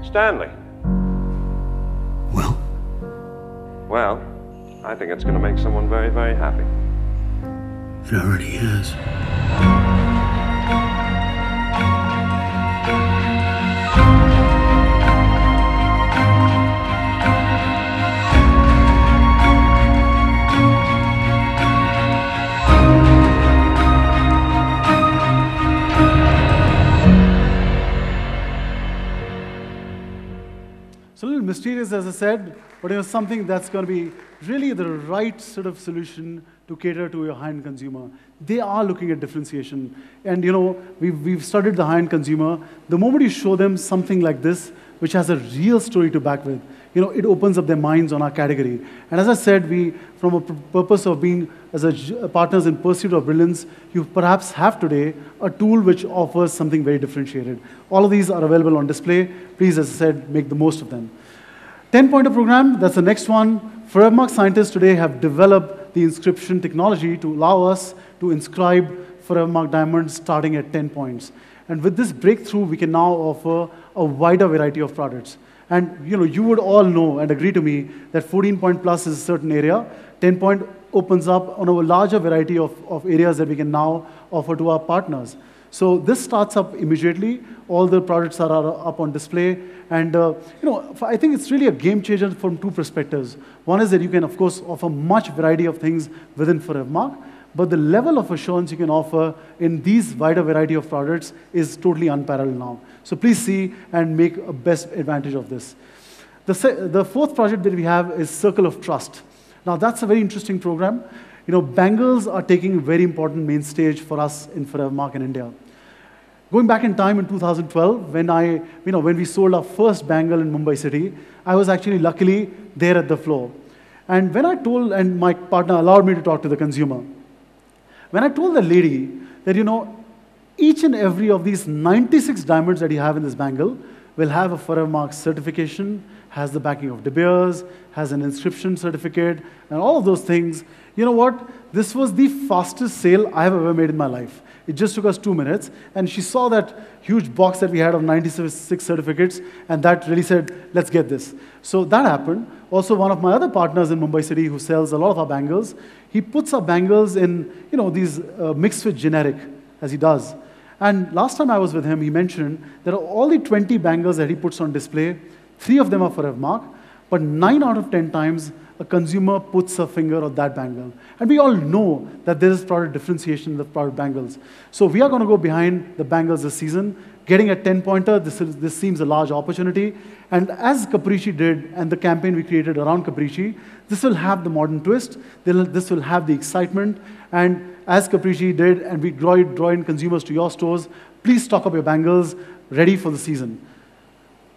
Stanley. Well? Well, I think it's going to make someone very, very happy. It already has. It's a little mysterious, as I said, but it was something that's going to be really the right sort of solution to cater to your high-end consumer. They are looking at differentiation. And you know, we've studied the high-end consumer. The moment you show them something like this, which has a real story to back with, you know, it opens up their minds on our category. And as I said, we, from a purpose of being as partners in pursuit of brilliance, you perhaps have today a tool which offers something very differentiated. All of these are available on display. Please, as I said, make the most of them. 10-pointer program, that's the next one. Forevermark scientists today have developed the inscription technology to allow us to inscribe Forevermark diamonds starting at 10 points. And with this breakthrough, we can now offer a wider variety of products. And you know, you would all know and agree to me that 14-point plus is a certain area. 10-point opens up on a larger variety of areas that we can now offer to our partners. So this starts up immediately. All the products are up on display. And you know, I think it's really a game changer from two perspectives. One is that you can, of course, offer much variety of things within Forevermark, but the level of assurance you can offer in these wider variety of products is totally unparalleled now. So please see and make a best advantage of this. The fourth project that we have is Circle of Trust. Now that's a very interesting program. You know, bangles are taking a very important main stage for us in Forevermark in India. Going back in time in 2012, when we sold our first bangle in Mumbai city, I was actually luckily there at the floor. And when I told, and my partner allowed me to talk to the consumer, when I told the lady that, you know, each and every of these 96 diamonds that you have in this bangle will have a Forevermark certification, has the backing of De Beers, has an inscription certificate, and all of those things. You know what? This was the fastest sale I have ever made in my life. It just took us 2 minutes, and she saw that huge box that we had of 96 certificates, and that really said, let's get this. So that happened. Also, one of my other partners in Mumbai city who sells a lot of our bangles, he puts our bangles in, you know, these mixed with generic, as he does. And last time I was with him, he mentioned that all the 20 bangles that he puts on display, 3 of them are Forevermark, but 9 out of 10 times, a consumer puts a finger on that bangle. And we all know that there is product differentiation in the product bangles. So we are going to go behind the bangles this season. Getting a 10-pointer, this seems a large opportunity. And as Capricci did, and the campaign we created around Capricci, this will have the modern twist. This will have the excitement. And as Capricci did, and we draw in consumers to your stores, please stock up your bangles ready for the season.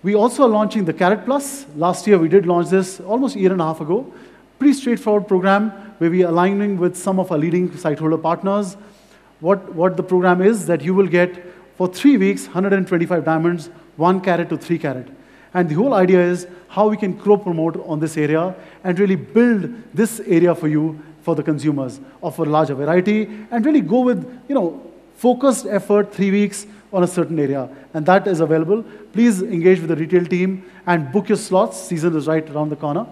We also are launching the Carat Plus. Last year we did launch this almost a year and a half ago. Pretty straightforward program where we are aligning with some of our leading site holder partners. What the program is that you will get for 3 weeks, 125 diamonds, 1 carat to 3 carat. And the whole idea is how we can co-promote on this area and really build this area for you, for the consumers, offer larger variety, and really go with, focused effort, 3 weeks on a certain area. And that is available. Please engage with the retail team and book your slots. Season is right around the corner.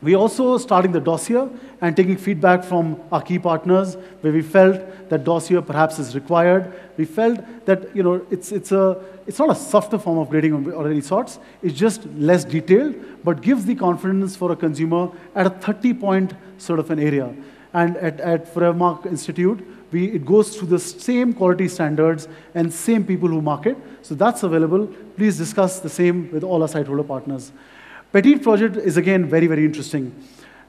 We're also starting the dossier and taking feedback from our key partners where we felt that dossier perhaps is required. We felt that it's not a softer form of grading or any sorts. It's just less detailed, but gives the confidence for a consumer at a 30-point sort of an area. And at Forevermark Institute, it goes through the same quality standards and same people who market. So that's available. Please discuss the same with all our site holder partners. Petite project is again very, very interesting.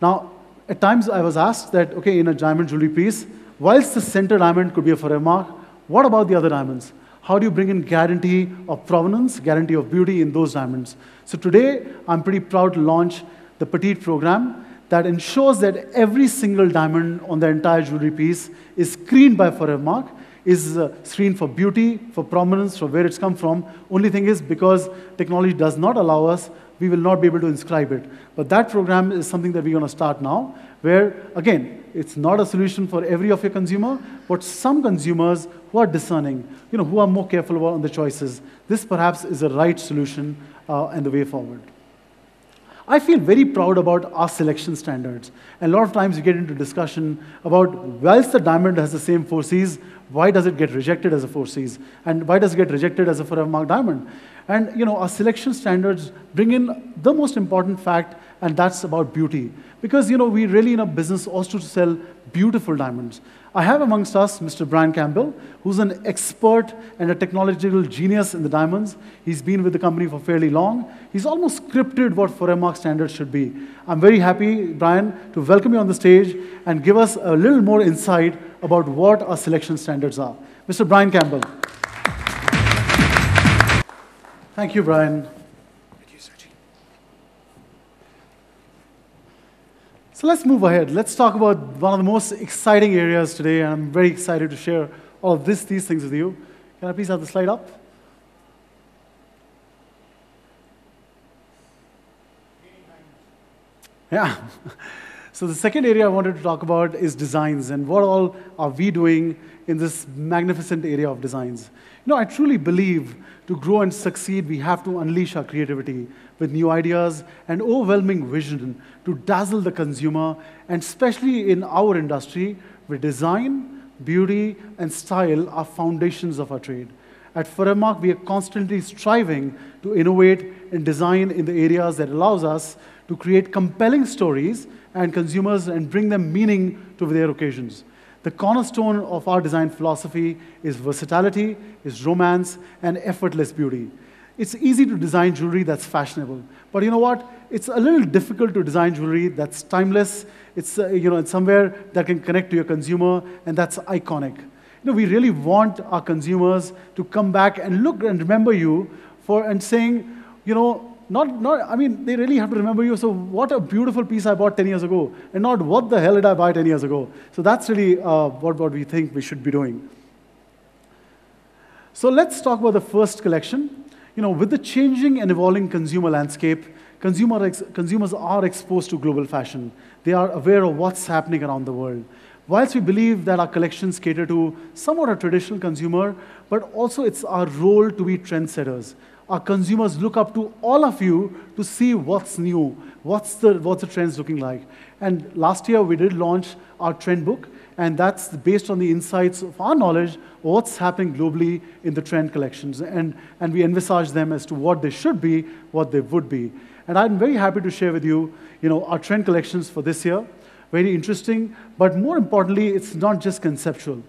Now, at times I was asked that, okay, in a diamond jewelry piece, whilst the center diamond could be a Forevermark, what about the other diamonds? How do you bring in guarantee of provenance, guarantee of beauty in those diamonds? So today, I'm pretty proud to launch the Petite program that ensures that every single diamond on the entire jewelry piece is screened by Forevermark, is screened for beauty, for provenance, for where it's come from. Only thing is, because technology does not allow us, we will not be able to inscribe it. But that program is something that we're going to start now, where, again, it's not a solution for every of your consumer, but some consumers who are discerning, who are more careful about the choices. This perhaps is the right solution and the way forward. I feel very proud about our selection standards. And a lot of times you get into discussion about, whilst the diamond has the same 4 Cs, why does it get rejected as a 4 Cs? And why does it get rejected as a Forevermark diamond? And our selection standards bring in the most important fact, and that's about beauty. Because we really in a business also to sell beautiful diamonds. I have amongst us Mr. Brian Campbell, who's an expert and a technological genius in the diamonds. He's been with the company for fairly long. He's almost scripted what Forevermark standards should be. I'm very happy, Brian, to welcome you on the stage and give us a little more insight about what our selection standards are. Mr. Brian Campbell. Thank you, Brian. Thank you, Sachin. So let's move ahead. Let's talk about one of the most exciting areas today, and I'm very excited to share all of these things with you. Can I please have the slide up? Yeah. So the second area I wanted to talk about is designs, and what all are we doing in this magnificent area of designs. I truly believe to grow and succeed, we have to unleash our creativity with new ideas and overwhelming vision to dazzle the consumer, and especially in our industry, where design, beauty, and style are foundations of our trade. At Forevermark, we are constantly striving to innovate and design in the areas that allows us to create compelling stories and consumers and bring them meaning to their occasions. The cornerstone of our design philosophy is versatility, is romance, and effortless beauty. It's easy to design jewelry that's fashionable, but you know what? It's a little difficult to design jewelry that's timeless. It's it's somewhere that can connect to your consumer, and that's iconic. We really want our consumers to come back and look and remember you and saying, they really have to remember you. So what a beautiful piece I bought 10 years ago, and not what the hell did I buy 10 years ago. So that's really what we think we should be doing. So let's talk about the first collection. With the changing and evolving consumer landscape, consumers are exposed to global fashion. They are aware of what's happening around the world. Whilst we believe that our collections cater to somewhat a traditional consumer, but also it's our role to be trendsetters. Our consumers look up to all of you to see what's new, what's the trends looking like. And last year we did launch our trend book, and that's based on the insights of our knowledge of what's happening globally in the trend collections. And we envisage them as to what they should be, what they would be. And I'm very happy to share with you, our trend collections for this year. Very interesting, but more importantly, it's not just conceptual.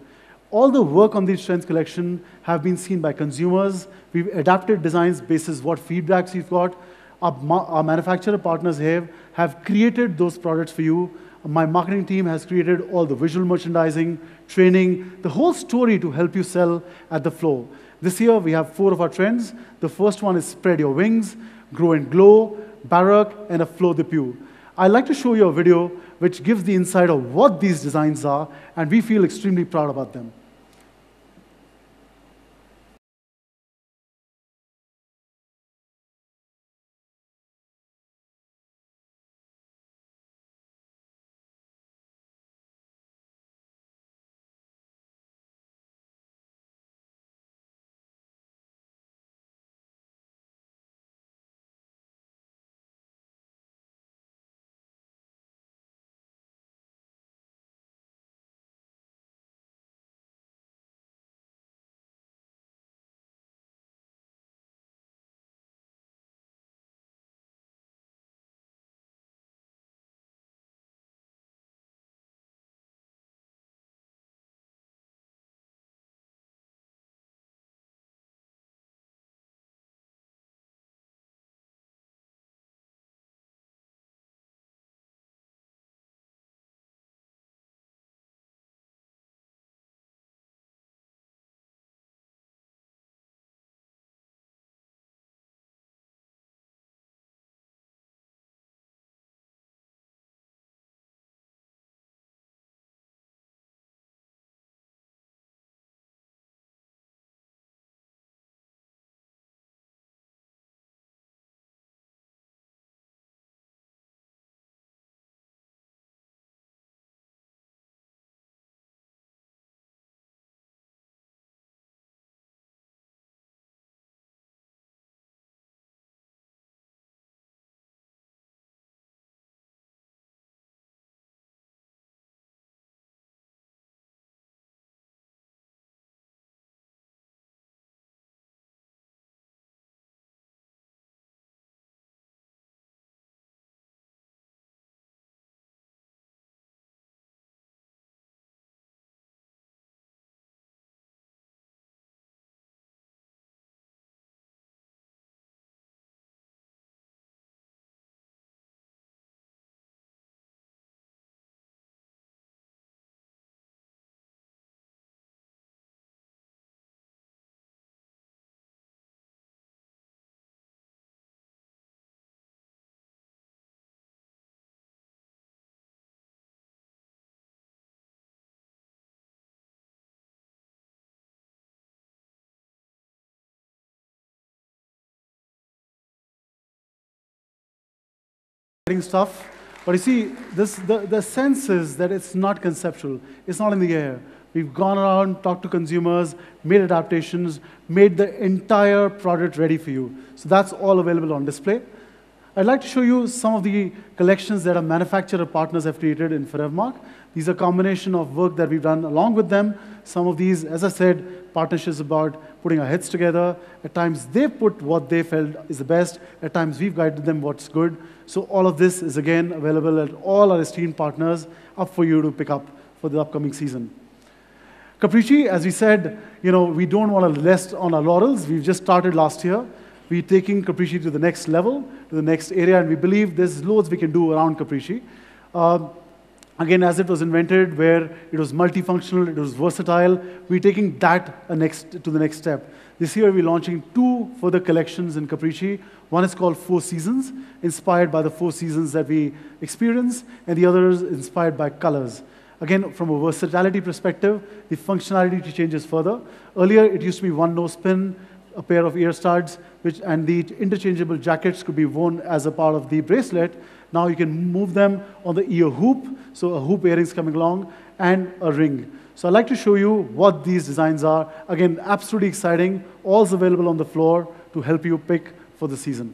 All the work on these trends collection have been seen by consumers. We've adapted designs based on what feedbacks we've got. Our manufacturer partners have created those products for you. My marketing team has created all the visual merchandising, training, the whole story to help you sell at the floor. This year, we have 4 of our trends. The first one is Spread Your Wings, Grow and Glow, Baroque, and a Flow the Pew. I'd like to show you a video which gives the insight of what these designs are, and we feel extremely proud about them. Stuff, but you see, the sense is that it's not conceptual. It's not in the air. We've gone around, talked to consumers, made adaptations, made the entire product ready for you. So that's all available on display. I'd like to show you some of the collections that our manufacturer partners have created in Forevermark. These are a combination of work that we've done along with them. Some of these, as I said, partnerships about putting our heads together. At times, they put what they felt is the best. At times, we've guided them what's good. So all of this is, again, available at all our esteemed partners, up for you to pick up for the upcoming season. Capricci, as we said, we don't want to rest on our laurels. We've just started last year. We're taking Capricci to the next level, to the next area, and we believe there's loads we can do around Capricci. Again, as it was invented, where it was multifunctional, it was versatile, we're taking that to the next step. This year, we're launching 2 further collections in Capricci. One is called 4 Seasons, inspired by the 4 seasons that we experience, and the other is inspired by colors. Again, from a versatility perspective, the functionality changes further. Earlier, it used to be one nose pin, a pair of ear studs, and the interchangeable jackets could be worn as a part of the bracelet. Now you can move them on the ear hoop, so a hoop earrings coming along, and a ring. So I'd like to show you what these designs are. Again, absolutely exciting. All's available on the floor to help you pick for the season.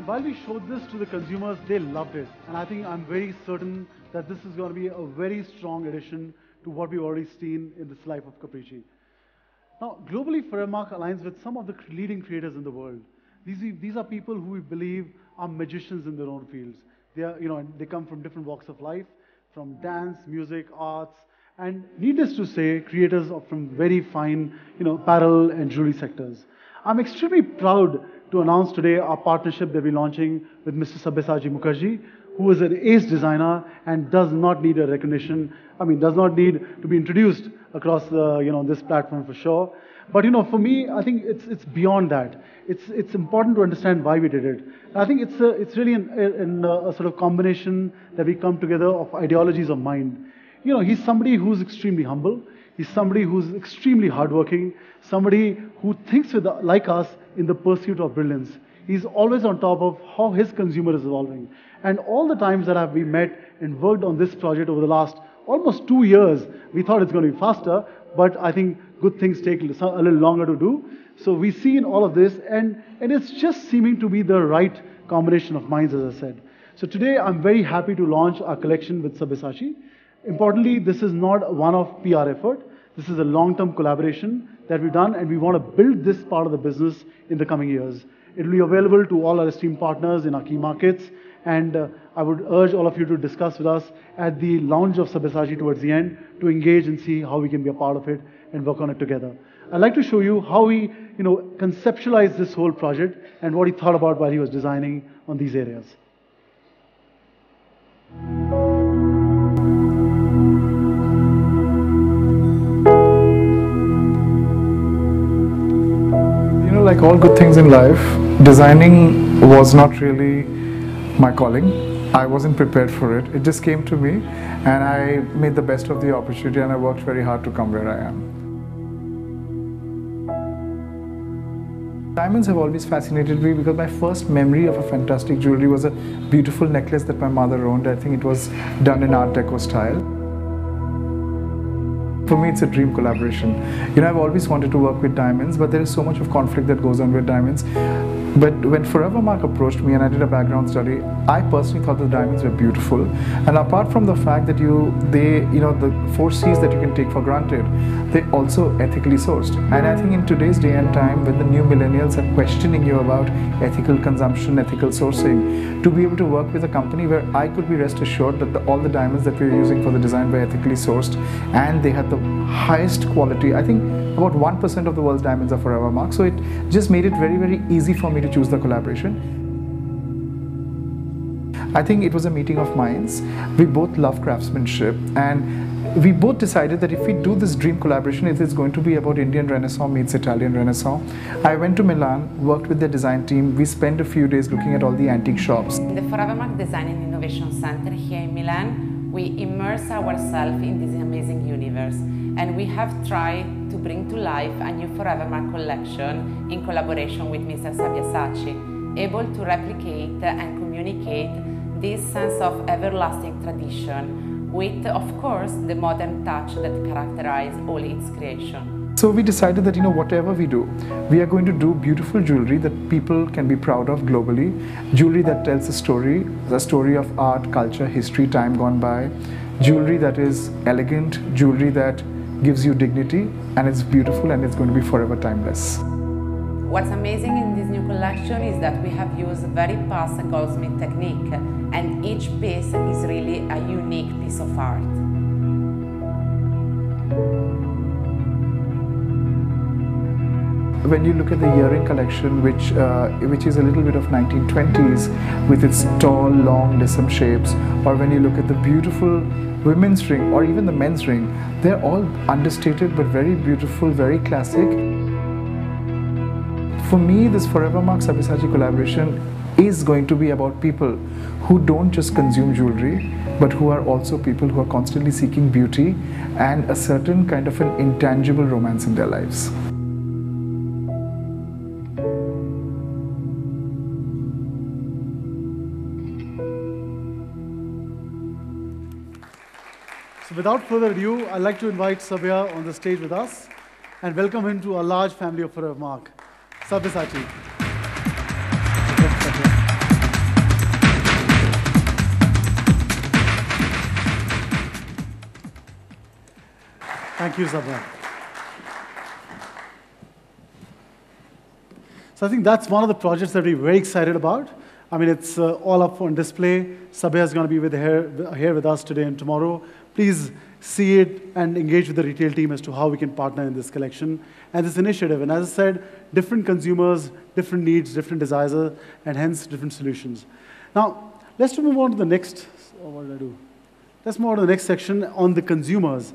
while we showed this to the consumers, they loved it. And I think I'm very certain that this is going to be a very strong addition to what we've already seen in this life of Capricci. Now, globally, Forevermark aligns with some of the leading creators in the world. These are people who we believe are magicians in their own fields. They are, they come from different walks of life, from dance, music, arts, and needless to say, creators from very fine, apparel and jewelry sectors. I'm extremely proud to announce today our partnership that we're launching with Mr. Sabyasachi Mukherjee, who is an ace designer and does not need a recognition. Does not need to be introduced across the, this platform for sure. But for me, I think it's beyond that. It's important to understand why we did it. And I think it's really a sort of combination that we come together of ideologies of mind. He's somebody who's extremely humble. He's somebody who's extremely hardworking. Somebody who thinks like us in the pursuit of brilliance. He's always on top of how his consumer is evolving. And all the times that we met and worked on this project over the last almost 2 years, we thought it's going to be faster, but I think good things take a little longer to do. So we see in all of this, and it's just seeming to be the right combination of minds, as I said. So today, I'm very happy to launch our collection with Sabyasachi. Importantly, this is not a one-off PR effort. This is a long-term collaboration that we've done, and we want to build this part of the business in the coming years. It will be available to all our esteemed partners in our key markets, and I would urge all of you to discuss with us at the launch of Sabyasachi towards the end to engage and see how we can be a part of it and work on it together. I'd like to show you how we, conceptualized this whole project and what he thought about while he was designing on these areas. Like all good things in life, designing was not really my calling. I wasn't prepared for it. It just came to me, and I made the best of the opportunity, and I worked very hard to come where I am. Diamonds have always fascinated me because my first memory of a fantastic jewelry was a beautiful necklace that my mother owned. I think it was done in Art Deco style. For me, it's a dream collaboration. I've always wanted to work with diamonds, but there is so much of conflict that goes on with diamonds. But when Forevermark approached me and I did a background study, I personally thought the diamonds were beautiful. And apart from the fact that the 4 C's that you can take for granted, they also ethically sourced. And I think in today's day and time, when the new millennials are questioning you about ethical consumption, ethical sourcing, to be able to work with a company where I could be rest assured that all the diamonds that we're using for the design were ethically sourced and they had the highest quality. I think about 1% of the world's diamonds are Forevermark, so it just made it very, very easy for me to choose the collaboration. I think it was a meeting of minds. We both love craftsmanship, and we both decided that if we do this dream collaboration, it is going to be about Indian Renaissance meets Italian Renaissance. I went to Milan, worked with the design team. We spent a few days looking at all the antique shops. In the Forevermark Design and Innovation Center here in Milan, we immerse ourselves in this amazing universe, and we have tried to bring to life a new Forevermark collection in collaboration with Mr. Sabyasachi, able to replicate and communicate this sense of everlasting tradition with, of course, the modern touch that characterizes all its creation. So we decided that, whatever we do, we are going to do beautiful jewelry that people can be proud of globally, jewelry that tells a story of art, culture, history, time gone by, jewelry that is elegant, jewelry that gives you dignity, and it's beautiful and it's going to be forever timeless. What's amazing in this new collection is that we have used very fast goldsmith technique, and each piece is really a unique piece of art. When you look at the earring collection, which is a little bit of 1920s with its tall, long DSM shapes, or when you look at the beautiful women's ring or even the men's ring, they're all understated but very beautiful, very classic. For me, this Forevermark Sabyasachi collaboration is going to be about people who don't just consume jewelry, but who are also people who are constantly seeking beauty and a certain kind of an intangible romance in their lives. So without further ado, I'd like to invite Sabya on the stage with us and welcome him to a large family of Forevermark. Sabyasachi. Thank you, Sabha. So I think that's one of the projects that we're very excited about. I mean, it's all up on display. Sabha is going to be here with us today and tomorrow. Please see it and engage with the retail team as to how we can partner in this collection and this initiative. And as I said, different consumers, different needs, different desires, and hence different solutions. Now, let's move on to the next, what did I do? Let's move on to the next section on the consumers.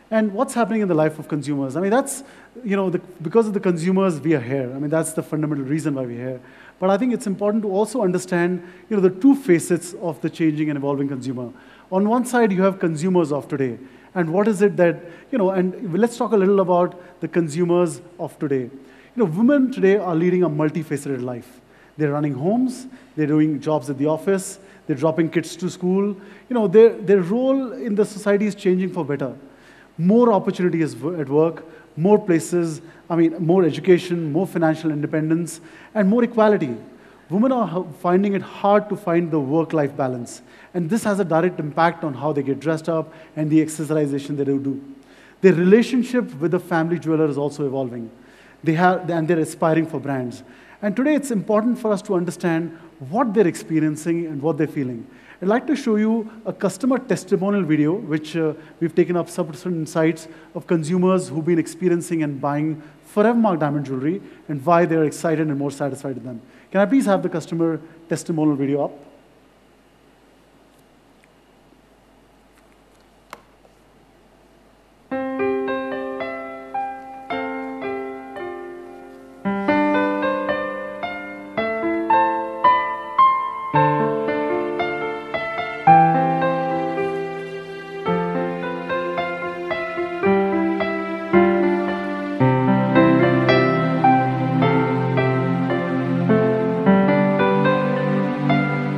And what's happening in the life of consumers? I mean, that's, because of the consumers, we are here. I mean, that's the fundamental reason why we're here. But I think it's important to also understand, the two facets of the changing and evolving consumer. On one side, you have consumers of today. And what is it that, and let's talk a little about the consumers of today. Women today are leading a multifaceted life. They're running homes, they're doing jobs at the office, they're dropping kids to school. Their role in the society is changing for better. More opportunities at work, more places, more education, more financial independence, and more equality. Women are finding it hard to find the work-life balance. And this has a direct impact on how they get dressed up and the exercisation that they do. Their relationship with the family jeweler is also evolving. And they're aspiring for brands. And today it's important for us to understand what they're experiencing and what they're feeling. I'd like to show you a customer testimonial video, which we've taken up some insights of consumers who've been experiencing and buying Forevermark diamond jewelry and why they're excited and more satisfied with them. Can I please have the customer testimonial video up?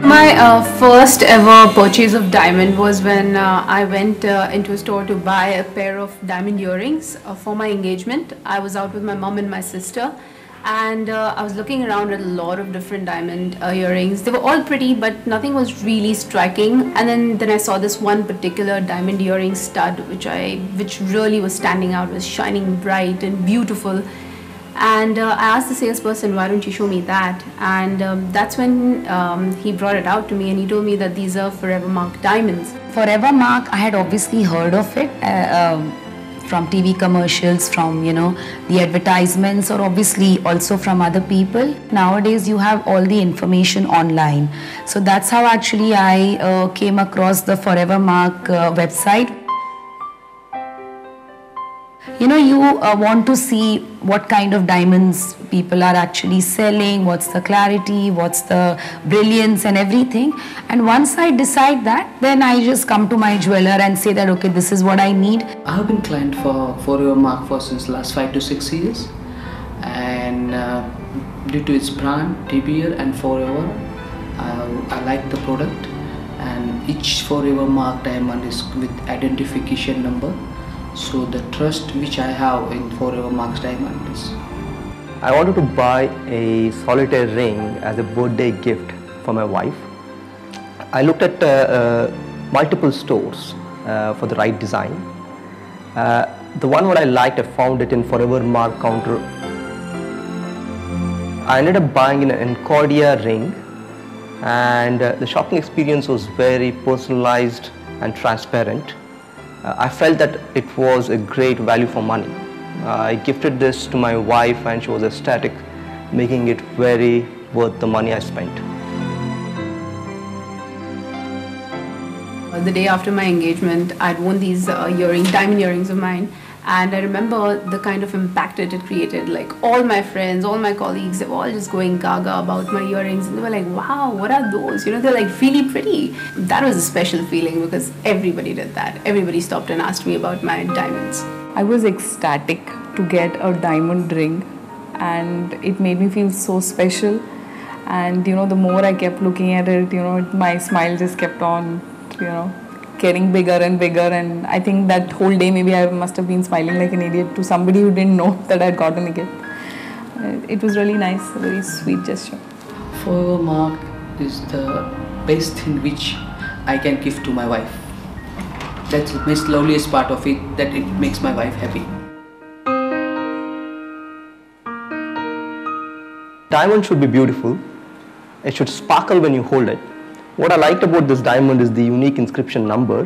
My first ever purchase of diamond was when I went into a store to buy a pair of diamond earrings for my engagement. I was out with my mom and my sister, and I was looking around at a lot of different diamond earrings. They were all pretty, but nothing was really striking. And then I saw this one particular diamond earring stud, which really was standing out, was shining bright and beautiful. And I asked the salesperson, why don't you show me that? And that's when he brought it out to me, and he told me that these are Forevermark diamonds. Forevermark, I had obviously heard of it from TV commercials, from the advertisements, or obviously also from other people. Nowadays you have all the information online. So that's how actually I came across the Forevermark website. You want to see what kind of diamonds people are actually selling, what's the clarity, what's the brilliance and everything. And once I decide that, then I just come to my jeweler and say that, okay, this is what I need. I have been client for Forevermark since last 5 to 6 years. And due to its brand, TBR and Forever, I like the product. And each Forevermark diamond is with identification number. So the trust which I have in Forevermark's diamond is. I wanted to buy a solitaire ring as a birthday gift for my wife. I looked at multiple stores for the right design. The one what I liked, I found it in Forevermark counter. I ended up buying an Encordia ring, and the shopping experience was very personalized and transparent. I felt that it was a great value for money. I gifted this to my wife and she was ecstatic, making it very worth the money I spent. The day after my engagement, I'd worn these diamond earrings of mine, and I remember the kind of impact it had created. Like, all my friends, all my colleagues, they were all just going gaga about my earrings, and they were like, wow, what are those? They're like really pretty. That was a special feeling because everybody did that. Everybody stopped and asked me about my diamonds. I was ecstatic to get a diamond ring, and it made me feel so special. And the more I kept looking at it, my smile just kept on, getting bigger and bigger. And I think that whole day maybe I must have been smiling like an idiot to somebody who didn't know that I'd gotten a gift. It was really nice, a very sweet gesture. Forevermark is the best thing which I can give to my wife. That's the most loveliest part of it, that it makes my wife happy. Diamond should be beautiful. It should sparkle when you hold it. What I liked about this diamond is the unique inscription number,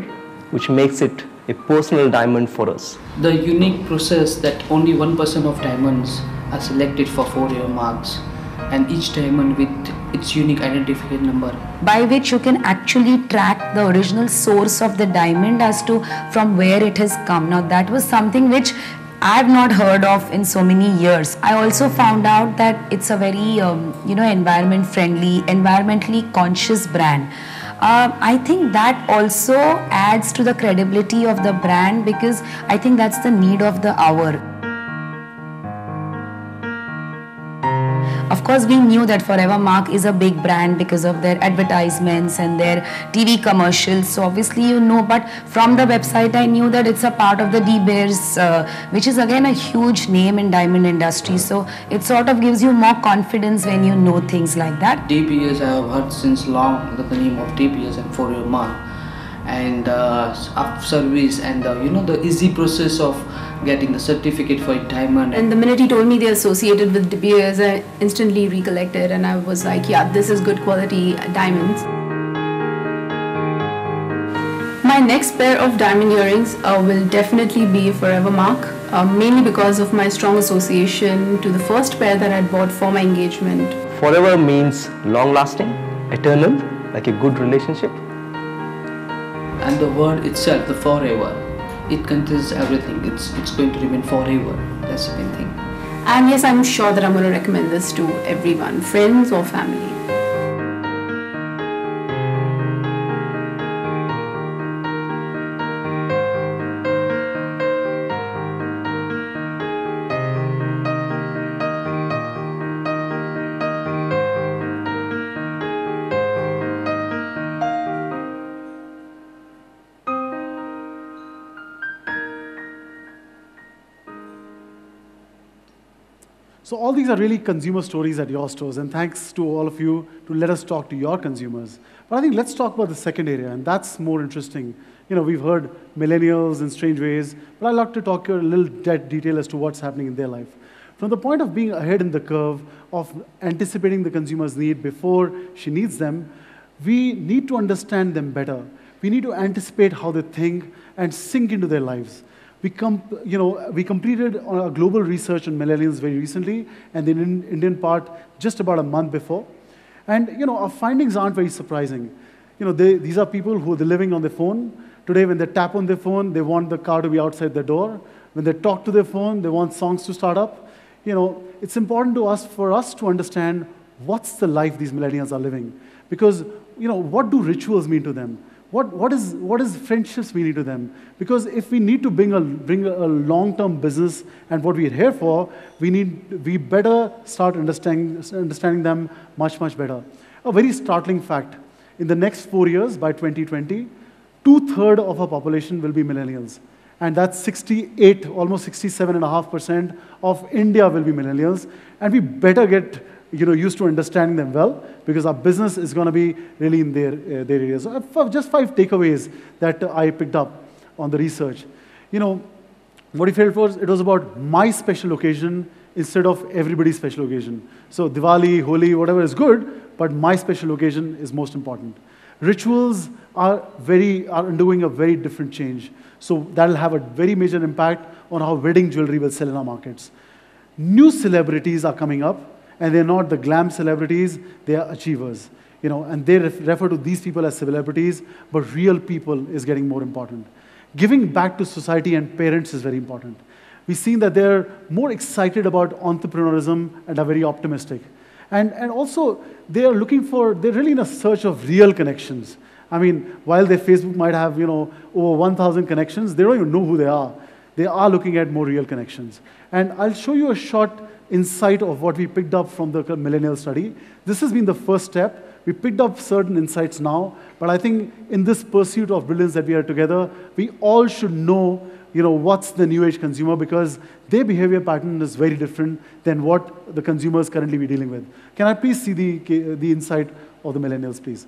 which makes it a personal diamond for us. The unique process that only 1% of diamonds are selected for Forevermarks, and each diamond with its unique identification number, by which you can actually track the original source of the diamond as to from where it has come. Now that was something which I've not heard of in so many years. I also found out that it's a very environment friendly, environmentally conscious brand. I think that also adds to the credibility of the brand, because I think that's the need of the hour. Of course, we knew that Forevermark is a big brand because of their advertisements and their TV commercials. So obviously, but from the website, I knew that it's a part of the De Beers, which is again a huge name in diamond industry. So it sort of gives you more confidence when you know things like that. De Beers, I have heard since long the name of De Beers and Forevermark, and service and the easy process of getting the certificate for a diamond. And the minute he told me they're associated with De Beers, I instantly recollected, and I was like, yeah, this is good quality diamonds. My next pair of diamond earrings will definitely be Forevermark, mainly because of my strong association to the first pair that I bought for my engagement. Forever means long-lasting, eternal, like a good relationship. And the word itself, the forever, it contains everything. It's going to remain forever. That's the main thing. And yes, I'm sure that I'm going to recommend this to everyone, friends or family. So all these are really consumer stories at your stores, and thanks to all of you to let us talk to your consumers. But I think let's talk about the second area, and that's more interesting. We've heard millennials in strange ways, but I'd like to talk a little detail as to what's happening in their life. From the point of being ahead in the curve, of anticipating the consumer's need before she needs them, we need to understand them better. We need to anticipate how they think and sink into their lives. We completed a global research on millennials very recently, and the Indian part just about a month before. And our findings aren't very surprising. These are people who are living on their phone. Today, when they tap on their phone, they want the car to be outside their door. When they talk to their phone, they want songs to start up. It's important for us to understand what's the life these millennials are living. Because, what do rituals mean to them? What is friendships meaning to them? Because if we need to bring a long-term business and what we're here for, we better start understanding them much, much better. A very startling fact: in the next 4 years, by 2020, 2/3 of our population will be millennials, and that's 68, almost 67.5% of India will be millennials, and we better get used to understanding them well, because our business is going to be really in their areas. So just 5 takeaways that I picked up on the research. What we felt was it was about my special occasion instead of everybody's special occasion. So Diwali, Holi, whatever is good, but my special occasion is most important. Rituals are undergoing a very different change. So that'll have a very major impact on how wedding jewelry will sell in our markets. New celebrities are coming up, and they're not the glam celebrities, they are achievers. And they refer to these people as celebrities, but real people is getting more important. Giving back to society and parents is very important. We've seen that they're more excited about entrepreneurism and are very optimistic. And also, they're really in a search of real connections. I mean, while their Facebook might have, over 1,000 connections, they don't even know who they are. They are looking at more real connections. And I'll show you a short insight of what we picked up from the millennial study. This has been the first step. We picked up certain insights now, but I think in this pursuit of brilliance that we are together, we all should know, what's the new age consumer, because their behavior pattern is very different than what the consumers currently be dealing with. Can I please see the insight of the millennials, please?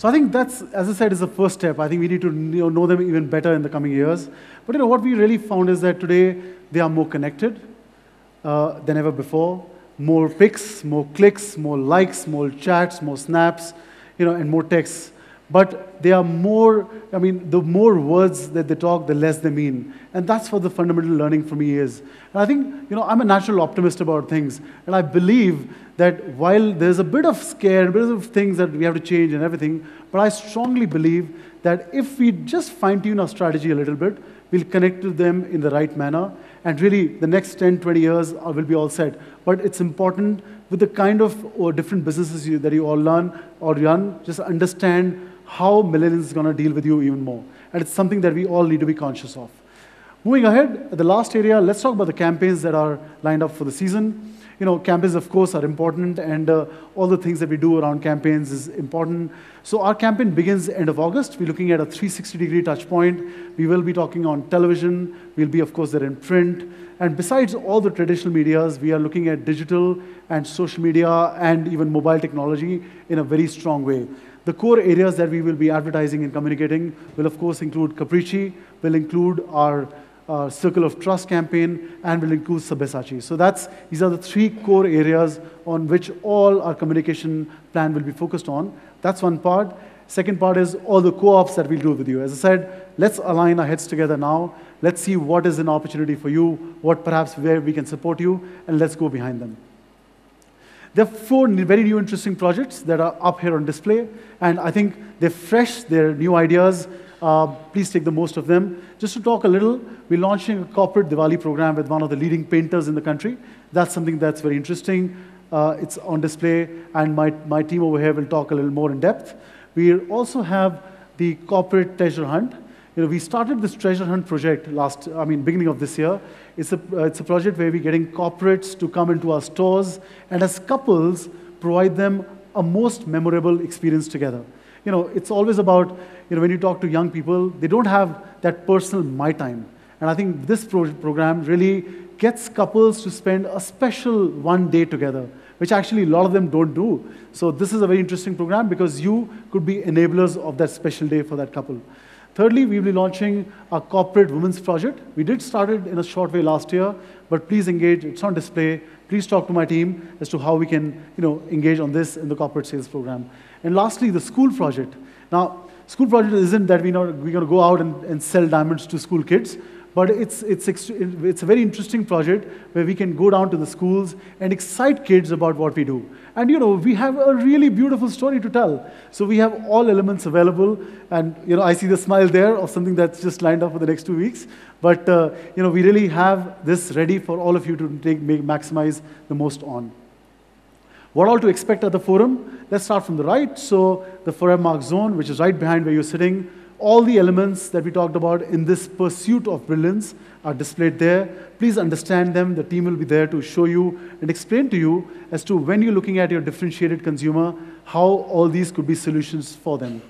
So I think that's, as I said, is the first step. I think we need to know them even better in the coming years. But what we really found is that today they are more connected than ever before. More pics, more clicks, more likes, more chats, more snaps, and more texts. But they are more, the more words that they talk, the less they mean. And that's what the fundamental learning for me is. And I think, I'm a natural optimist about things. And I believe that while there's a bit of scare, a bit of things that we have to change and everything, but I strongly believe that if we just fine-tune our strategy a little bit, we'll connect to them in the right manner. And really, the next 10, 20 years will be all set. But it's important with the kind of different businesses that you all learn or run, just understand how millennials is going to deal with you even more. And it's something that we all need to be conscious of. Moving ahead, the last area, let's talk about the campaigns that are lined up for the season. Campaigns, of course, are important, and all the things that we do around campaigns is important. So our campaign begins end of August. We're looking at a 360-degree touch point. We will be talking on television. We'll be, of course, there in print. And besides all the traditional medias, we are looking at digital and social media and even mobile technology in a very strong way. The core areas that we will be advertising and communicating will, of course, include Capricci, will include our Circle of Trust campaign, and will include Sabyasachi. So these are the three core areas on which all our communication plan will be focused on. That's one part. Second part is all the co-ops that we'll do with you. As I said, let's align our heads together now. Let's see what is an opportunity for you, what perhaps where we can support you, and let's go behind them. There are 4 very new interesting projects that are up here on display, and I think they're fresh, they're new ideas. Please take the most of them. Just to talk a little, we're launching a corporate Diwali program with one of the leading painters in the country. That's something that's very interesting. It's on display, and my team over here will talk a little more in depth. We also have the corporate treasure hunt. We started this treasure hunt project beginning of this year. It's a project where we're getting corporates to come into our stores, and as couples, provide them a most memorable experience together. It's always about, when you talk to young people, they don't have that personal my time. And I think this program really gets couples to spend a special one day together, which actually a lot of them don't do. So this is a very interesting program because you could be enablers of that special day for that couple. Thirdly, we'll be launching a corporate women's project. We did start it in a short way last year, but please engage. It's on display. Please talk to my team as to how we can engage on this in the corporate sales program. And lastly, the school project. Now, school project isn't that we're going to go out and sell diamonds to school kids, but it's a very interesting project where we can go down to the schools and excite kids about what we do. And we have a really beautiful story to tell. So we have all elements available, and I see the smile there of something that's just lined up for the next 2 weeks. But we really have this ready for all of you to maximize the most on. What all to expect at the forum? Let's start from the right. So the Forevermark zone, which is right behind where you're sitting. All the elements that we talked about in this pursuit of brilliance are displayed there. Please understand them. The team will be there to show you and explain to you as to when you're looking at your differentiated consumer, how all these could be solutions for them.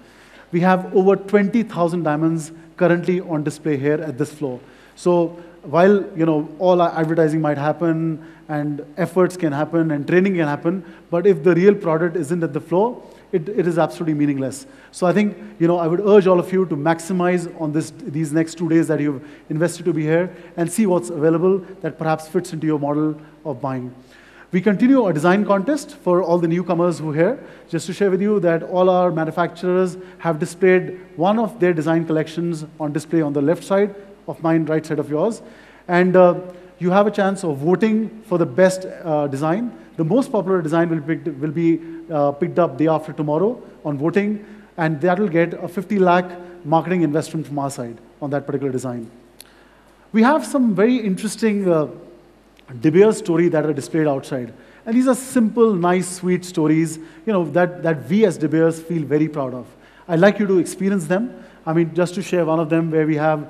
We have over 20,000 diamonds currently on display here at this floor. So while all our advertising might happen and efforts can happen and training can happen, but if the real product isn't at the floor, it is absolutely meaningless. So I think, I would urge all of you to maximize on these next 2 days that you've invested to be here and see what's available that perhaps fits into your model of buying. We continue our design contest for all the newcomers who are here. Just to share with you that all our manufacturers have displayed one of their design collections on display on the left side of mine, right side of yours. And you have a chance of voting for the best design. The most popular design will be picked up day after tomorrow on voting, and that will get a 50 lakh marketing investment from our side on that particular design. We have some very interesting De Beers stories that are displayed outside. And these are simple, nice, sweet stories that we as De Beers feel very proud of. I'd like you to experience them. Just to share one of them where we have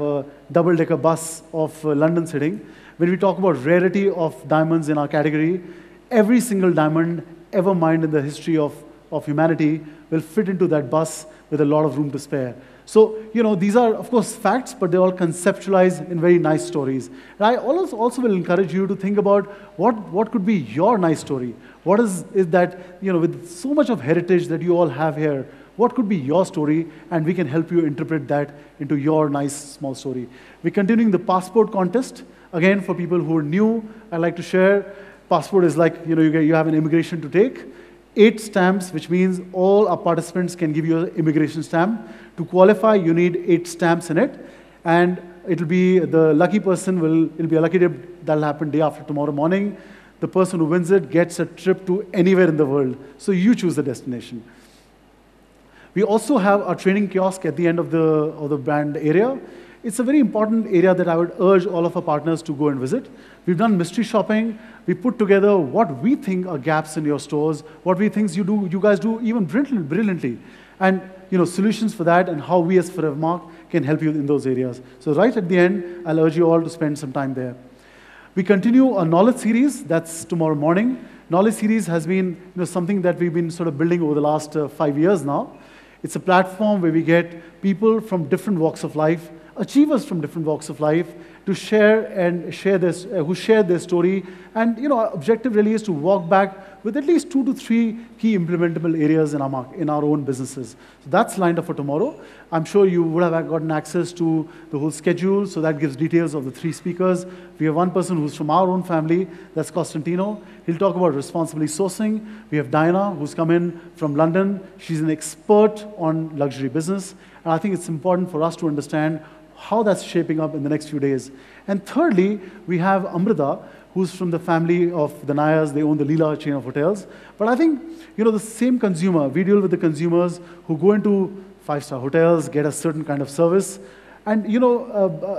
a double-decker bus of London sitting. When we talk about rarity of diamonds in our category, every single diamond ever mined in the history of humanity will fit into that bus with a lot of room to spare. So, these are, of course, facts, but they're all conceptualized in very nice stories. And I also will encourage you to think about what could be your nice story. What is that, with so much of heritage that you all have here, what could be your story? And we can help you interpret that into your nice small story. We're continuing the passport contest. Again, for people who are new, I'd like to share, passport is like, you have an immigration to take. 8 stamps, which means all our participants can give you an immigration stamp. To qualify, you need 8 stamps in it. And it'll be the lucky person it'll be a lucky dip that'll happen day after tomorrow morning. The person who wins it gets a trip to anywhere in the world. So you choose the destination. We also have our training kiosk at the end of the brand area. It's a very important area that I would urge all of our partners to go and visit. We've done mystery shopping. We put together what we think are gaps in your stores, what we think you guys do even brilliantly. And solutions for that and how we as Forevermark can help you in those areas. So right at the end, I'll urge you all to spend some time there. We continue our knowledge series. That's tomorrow morning. Knowledge series has been something that we've been sort of building over the last 5 years now. It's a platform where we get people from different walks of life, achievers from different walks of life, to share this, who share their story. And our objective really is to walk back with at least 2 to 3 key implementable areas in our own businesses. So that's lined up for tomorrow. I'm sure you would have gotten access to the whole schedule, so that gives details of the 3 speakers. We have one person who's from our own family, that's Costantino. He'll talk about responsibly sourcing. We have Diana, who's come in from London. She's an expert on luxury business. And I think it's important for us to understand how that's shaping up in the next few days. And thirdly, we have Amrita, who's from the family of the Nayars. They own the Leela chain of hotels. But I think, the same consumer, we deal with the consumers who go into 5-star hotels, get a certain kind of service. And,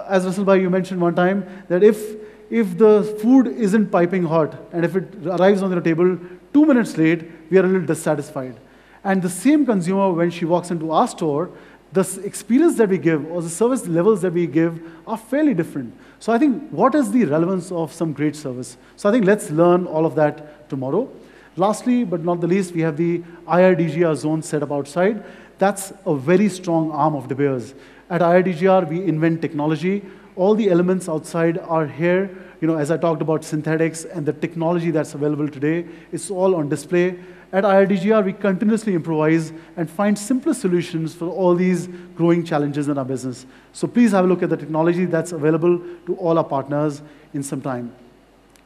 as Russell Bhai, you mentioned one time, that if the food isn't piping hot, and if it arrives on your table 2 minutes late, we are a little dissatisfied. And the same consumer, when she walks into our store, the experience that we give or the service levels that we give are fairly different. So I think, what is the relevance of some great service? So I think let's learn all of that tomorrow. Lastly, but not the least, we have the IRDGR zone set up outside. That's a very strong arm of De Beers. At IRDGR, we invent technology. All the elements outside are here. As I talked about synthetics and the technology that's available today, it's all on display. At IRDGR, we continuously improvise and find simpler solutions for all these growing challenges in our business. So please have a look at the technology that's available to all our partners in some time.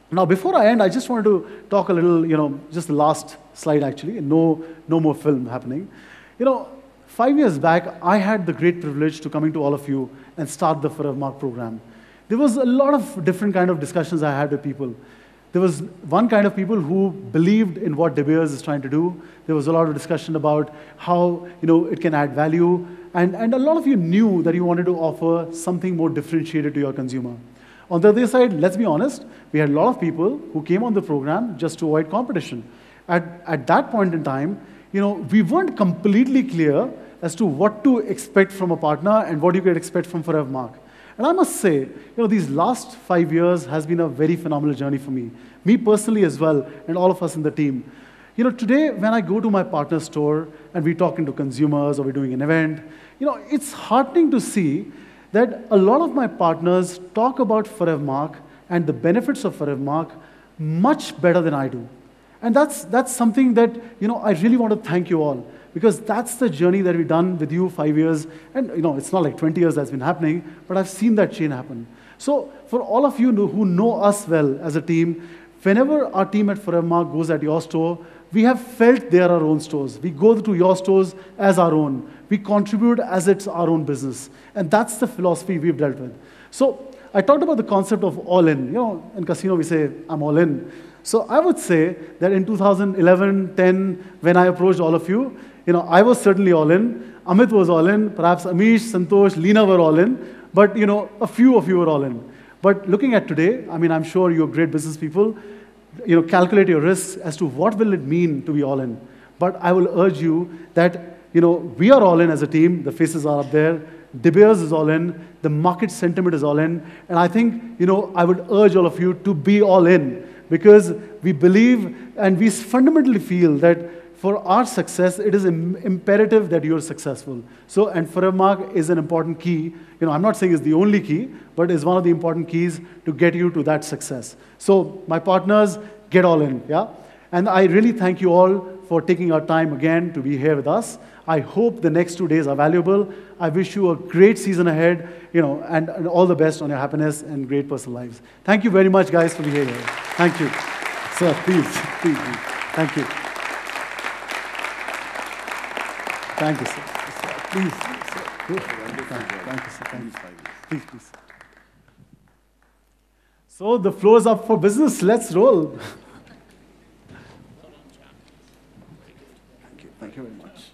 Now, before I end, I just wanted to talk a little, just the last slide actually, no more film happening. 5 years back, I had the great privilege to coming to all of you and start the Forevermark program. There was a lot of different kind of discussions I had with people. There was one kind of people who believed in what De Beers is trying to do. There was a lot of discussion about how it can add value. And a lot of you knew that you wanted to offer something more differentiated to your consumer. On the other side, let's be honest, we had a lot of people who came on the program just to avoid competition. At that point in time, we weren't completely clear as to what to expect from a partner and what you could expect from Forevermark. And I must say, these last 5 years has been a very phenomenal journey for me personally as well, and all of us in the team. Today, when I go to my partner store and we're talking to consumers or we're doing an event, it's heartening to see that a lot of my partners talk about Forevermark and the benefits of Forevermark much better than I do. And that's something that, I really want to thank you all, because that's the journey that we've done with you 5 years. And, it's not like 20 years that's been happening, but I've seen that chain happen. So for all of you who know us well as a team, whenever our team at Forevermark goes at your store, we have felt they are our own stores. We go to your stores as our own. We contribute as it's our own business. And that's the philosophy we've dealt with. So I talked about the concept of all in. In casino we say, I'm all in. So I would say that in 2011, 10, when I approached all of you, I was certainly all in. Amit was all in. Perhaps Amish, Santosh, Leena were all in. But, a few of you were all in. But looking at today, I'm sure you're great business people. Calculate your risks as to what will it mean to be all in. But I will urge you that, we are all in as a team. The faces are up there. De Beers is all in. The market sentiment is all in. And I think, I would urge all of you to be all in, because we believe and we fundamentally feel that for our success, it is imperative that you're successful. So, and Forevermark is an important key. I'm not saying it's the only key, but it's one of the important keys to get you to that success. So, my partners, get all in, yeah? And I really thank you all for taking our time again to be here with us. I hope the next 2 days are valuable. I wish you a great season ahead, and all the best on your happiness and great personal lives. Thank you very much, guys, for being here. Thank you. Sir, please. Thank you. Thank you, sir. Please. Thank you, sir. Please. So the floor is up for business. Let's roll. Thank you very much.